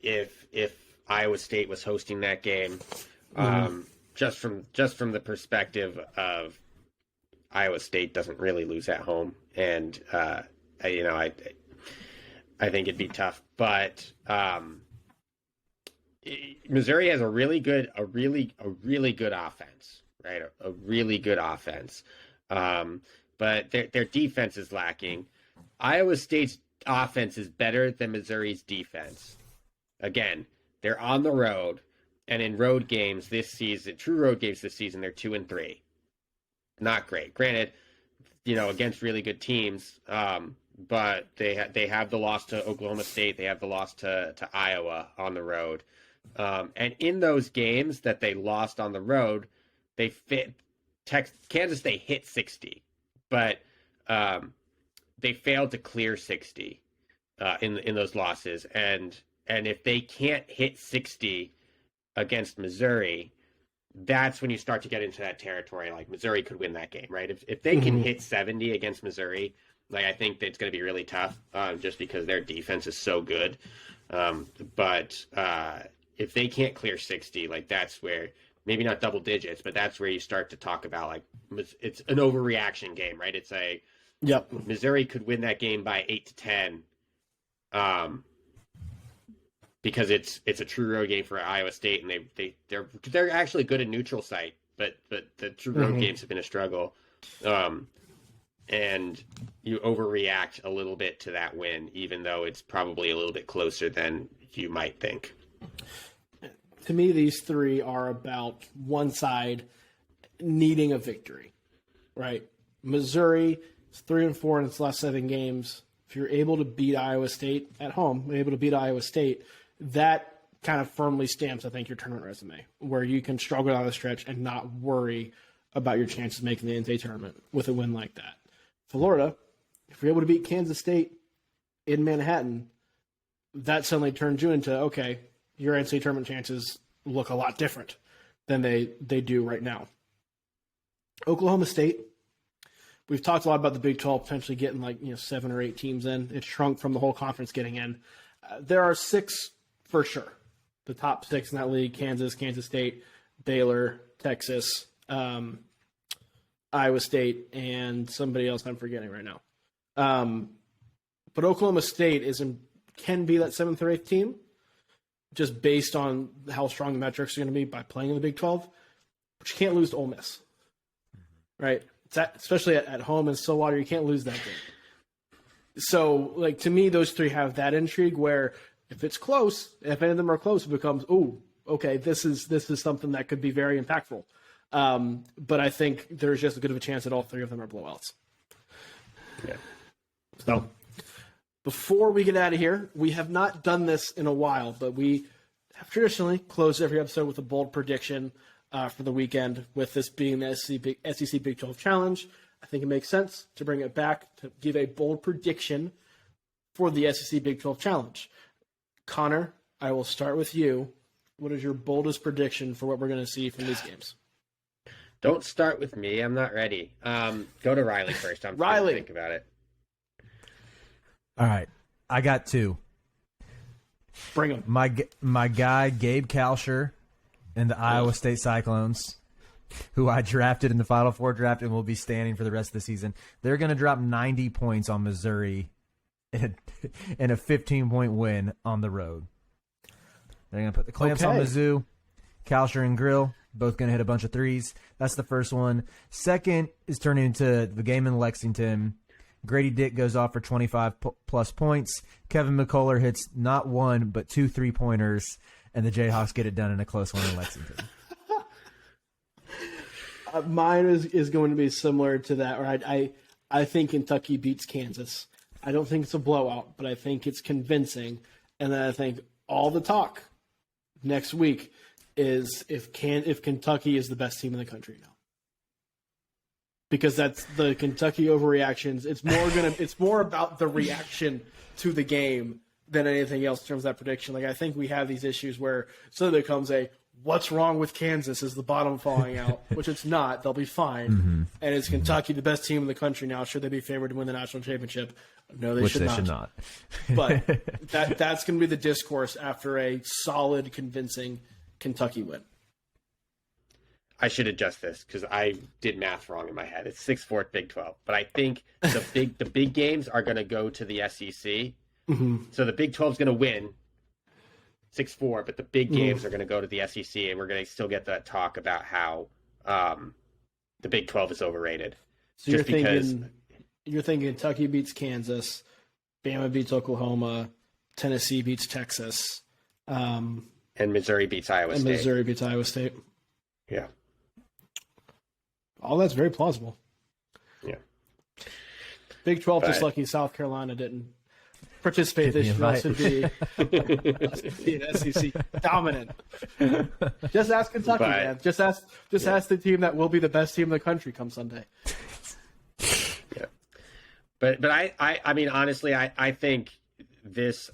if Iowa State was hosting that game. Just from the perspective of Iowa State doesn't really lose at home, and I think it'd be tough, but Missouri has a really good offense, right? A really good offense, but their defense is lacking. Iowa State's offense is better than Missouri's defense. Again, they're on the road, and in road games this season, true road games this season, they're 2-3. Not great. Granted, you know, against really good teams. But they have the loss to Oklahoma State. They have the loss to Iowa on the road. And in those games that they lost on the road, Kansas State hit 60, but they failed to clear 60 in those losses. And if they can't hit 60 against Missouri, that's when you start to get into that territory. Like Missouri could win that game, right? If they can hit 70 against Missouri, like I think that it's going to be really tough, just because their defense is so good. But if they can't clear 60, like that's where maybe not double digits, but that's where you start to talk about like it's an overreaction game, right? It's Missouri could win that game by 8-10, because it's a true road game for Iowa State, and they're actually good at neutral site, but the true road games have been a struggle. And you overreact a little bit to that win, even though it's probably a little bit closer than you might think. To me, these three are about one side needing a victory, right? Missouri is 3-4 in its last 7 games. If you're able to beat Iowa State at home, that kind of firmly stamps, I think, your tournament resume, where you can struggle down the stretch and not worry about your chances of making the NCAA tournament with a win like that. Florida, if you're able to beat Kansas State in Manhattan, that suddenly turns you into, okay, your NCAA tournament chances look a lot different than they do right now. Oklahoma State, we've talked a lot about the Big 12 potentially getting 7 or 8 teams in. It shrunk from the whole conference getting in. There are 6 for sure. The top 6 in that league: Kansas, Kansas State, Baylor, Texas, Iowa State, and somebody else I'm forgetting right now. But Oklahoma State can be that 7th or 8th team, just based on how strong the metrics are going to be by playing in the Big 12. But you can't lose to Ole Miss, right? Especially at home in Stillwater, you can't lose that game. So, to me, those 3 have that intrigue where if it's close, if any of them are close, it becomes, okay, this is something that could be very impactful. But I think there's just as good of a chance that all 3 of them are blowouts. Yeah. So, before we get out of here, we have not done this in a while, but we have traditionally closed every episode with a bold prediction for the weekend, with this being the SEC Big 12 Challenge. I think it makes sense to bring it back to give a bold prediction for the SEC Big 12 Challenge. Connor, I will start with you. What is your boldest prediction for what we're going to see from these games? Don't start with me. I'm not ready. Go to Riley first. I'm trying to think about it. All right. I got 2. Bring them. My guy, Gabe Kalsher, and the Iowa State Cyclones, who I drafted in the Final Four draft and will be standing for the rest of the season. They're going to drop 90 points on Missouri and a 15-point win on the road. They're going to put the clamps on Mizzou. Kalsher and Grill, both going to hit a bunch of threes. That's the first one. Second is turning into the game in Lexington. Grady Dick goes off for 25 plus points. Kevin McCullough hits not one, but 2 3-pointers, and the Jayhawks get it done in a close one in Lexington. Mine is going to be similar to that. Right? I think Kentucky beats Kansas. I don't think it's a blowout, but I think it's convincing. And then I think all the talk next week is if Kentucky is the best team in the country now. Because that's the Kentucky overreactions. It's more about the reaction to the game than anything else in terms of that prediction. Like I think we have these issues where suddenly there comes a what's wrong with Kansas is the bottom falling out, which it's not. They'll be fine. Mm-hmm. And is Kentucky the best team in the country now? Should they be favored to win the national championship? No, they should not. But that's going to be the discourse after a solid, convincing Kentucky win. I should adjust this because I did math wrong in my head. It's 6-4 Big 12, but I think the big games are going to go to the SEC. Mm-hmm. So the Big 12 is going to win 6-4, but the big games are going to go to the SEC, and we're going to still get that talk about how the Big 12 is overrated. So you're thinking Kentucky beats Kansas, Bama beats Oklahoma, Tennessee beats Texas, and Missouri beats Iowa State. Yeah. All that's very plausible. Yeah. Big 12 just lucky South Carolina didn't participate this year. Else would be an SEC dominant. Just ask Kentucky, man. Just ask the team that will be the best team in the country come Sunday. Yeah. But I mean, honestly, I think this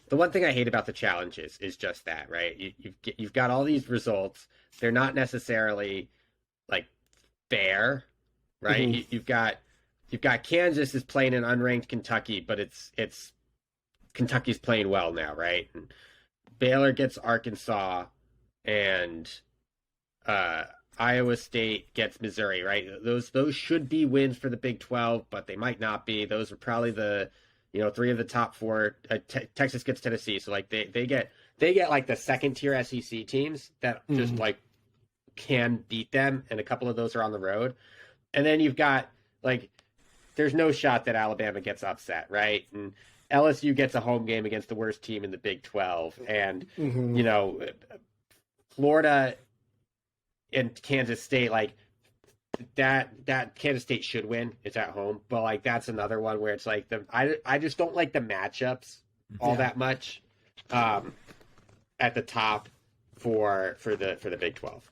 the one thing I hate about the challenges is just that, right? You've got all these results. They're not necessarily like fair, right? Mm-hmm. You've got Kansas is playing an unranked Kentucky, but it's Kentucky's playing well now, right? And Baylor gets Arkansas, and Iowa State gets Missouri, right? Those should be wins for the Big 12, but they might not be. Those are probably the three of the top four. Texas gets Tennessee, so like they get like the second tier SEC teams that just like can beat them, and a couple of those are on the road. And then you've got like there's no shot that Alabama gets upset, right? And LSU gets a home game against the worst team in the Big 12, and Florida and Kansas State, like that Kansas State should win. It's at home, but like that's another one where it's like I just don't like the matchups all that much at the top for the Big 12.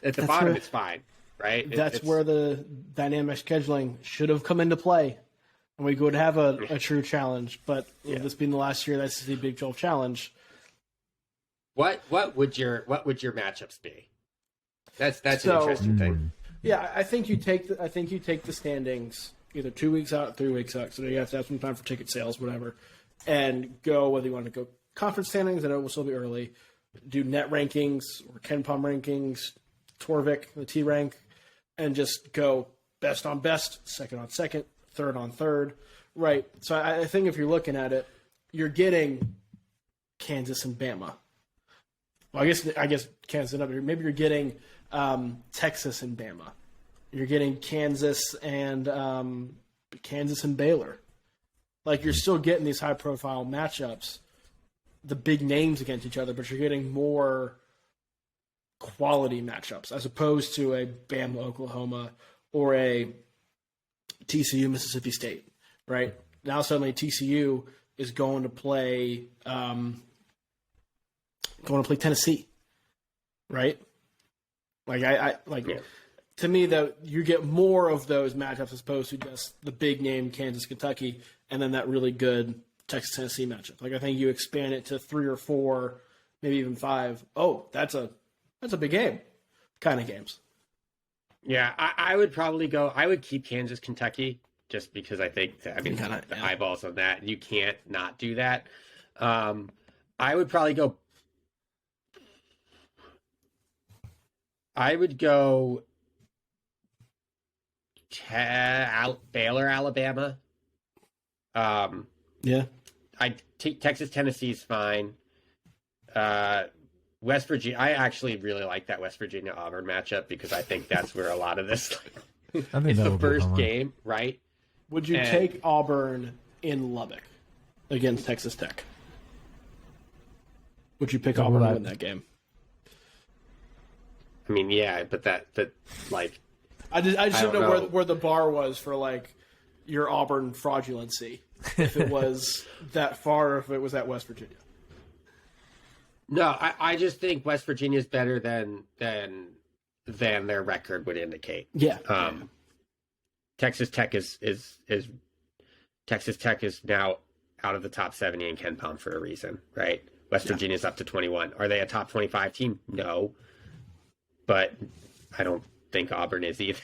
At the bottom, it's fine, right? That's where the dynamic scheduling should have come into play, and we would have a true challenge. But this being the last year, that's the Big 12 challenge. What would your matchups be? That's an interesting thing. Yeah, I think you take the standings either 2 weeks out, 3 weeks out. So you have to have some time for ticket sales, whatever, and go whether you want to go conference standings. I know it will still be early. Do net rankings or KenPom rankings, Torvik, the T rank, and just go best on best, second on second, third on third, right? So I think if you're looking at it, you're getting Kansas and Bama. Well, I guess Kansas and maybe you're getting Texas and Bama. You're getting Kansas and Baylor. Like you're still getting these high profile matchups, the big names against each other, but you're getting more quality matchups as opposed to a Bama Oklahoma or a TCU Mississippi State, right? Now suddenly TCU is going to play Tennessee, right? To me, though, you get more of those matchups as opposed to just the big name Kansas, Kentucky, and then that really good Texas, Tennessee matchup. Like I think you expand it to 3 or 4, maybe even 5. Oh, that's a big game kind of games. Yeah, I would probably go. I would keep Kansas, Kentucky, just because I think the eyeballs on that. You can't not do that. I would probably go. I would go Baylor, Alabama. Texas, Tennessee is fine. West Virginia. I actually really like that West Virginia Auburn matchup because I think that's where a lot of this. It's the first game, right? Would you take Auburn in Lubbock against Texas Tech? Would you pick Auburn to win that game? I mean, yeah, but like, I just don't know where the bar was for like your Auburn fraudulency. If it was that far, or if it was at West Virginia. No, I just think West Virginia is better than their record would indicate. Yeah. Texas Tech is now out of the top 70 in Ken Palm for a reason, right? West Virginia's up to 21. Are they a top 25 team? No. But I don't think Auburn is either.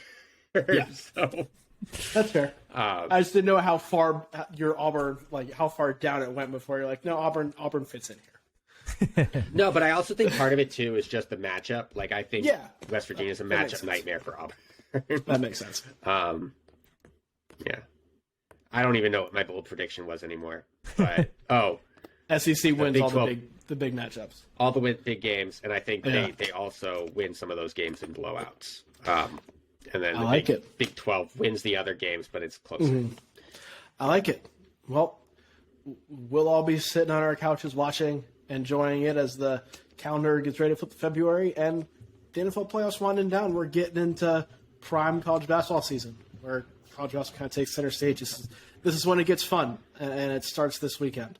Yeah. So that's fair. I just didn't know how far your Auburn, like how far down it went before you're like, no, Auburn fits in here. No, but I also think part of it too is just the matchup. Like I think West Virginia is a matchup nightmare for Auburn. That makes sense. Yeah. I don't even know what my bold prediction was anymore. But SEC wins all the big matchups. All the big games, and I think they also win some of those games in blowouts. And then Big 12 wins the other games, but it's closer. Mm-hmm. I like it. Well, we'll all be sitting on our couches watching, enjoying it as the calendar gets ready for February, and the NFL playoffs winding down. We're getting into prime college basketball season, where college basketball kind of takes center stage. This is when it gets fun, and it starts this weekend.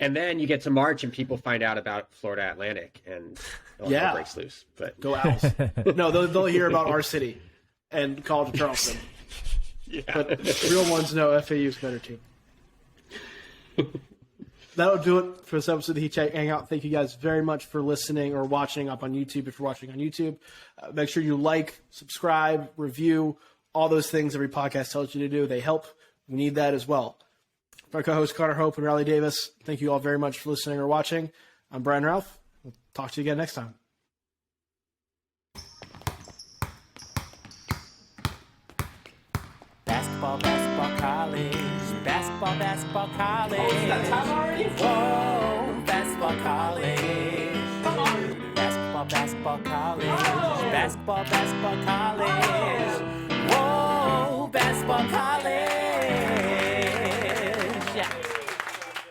And then you get to March, and people find out about Florida Atlantic, and Illinois breaks loose. But go Owls! No, they'll hear about our city and College of Charleston. But real ones know FAU's better team. That'll do it for this episode of the Heat Check Hangout. Thank you guys very much for listening or watching up on YouTube. If you're watching on YouTube, make sure you like, subscribe, review, all those things every podcast tells you to do. They help. We need that as well. For our co-hosts Connor Hope and Riley Davis, thank you all very much for listening or watching. I'm Brian Ralph. We'll talk to you again next time. Basketball, college. Basketball, college. Oh, is that time already? Whoa, basketball, college. Come on. Basketball, college. Oh. Basketball, college.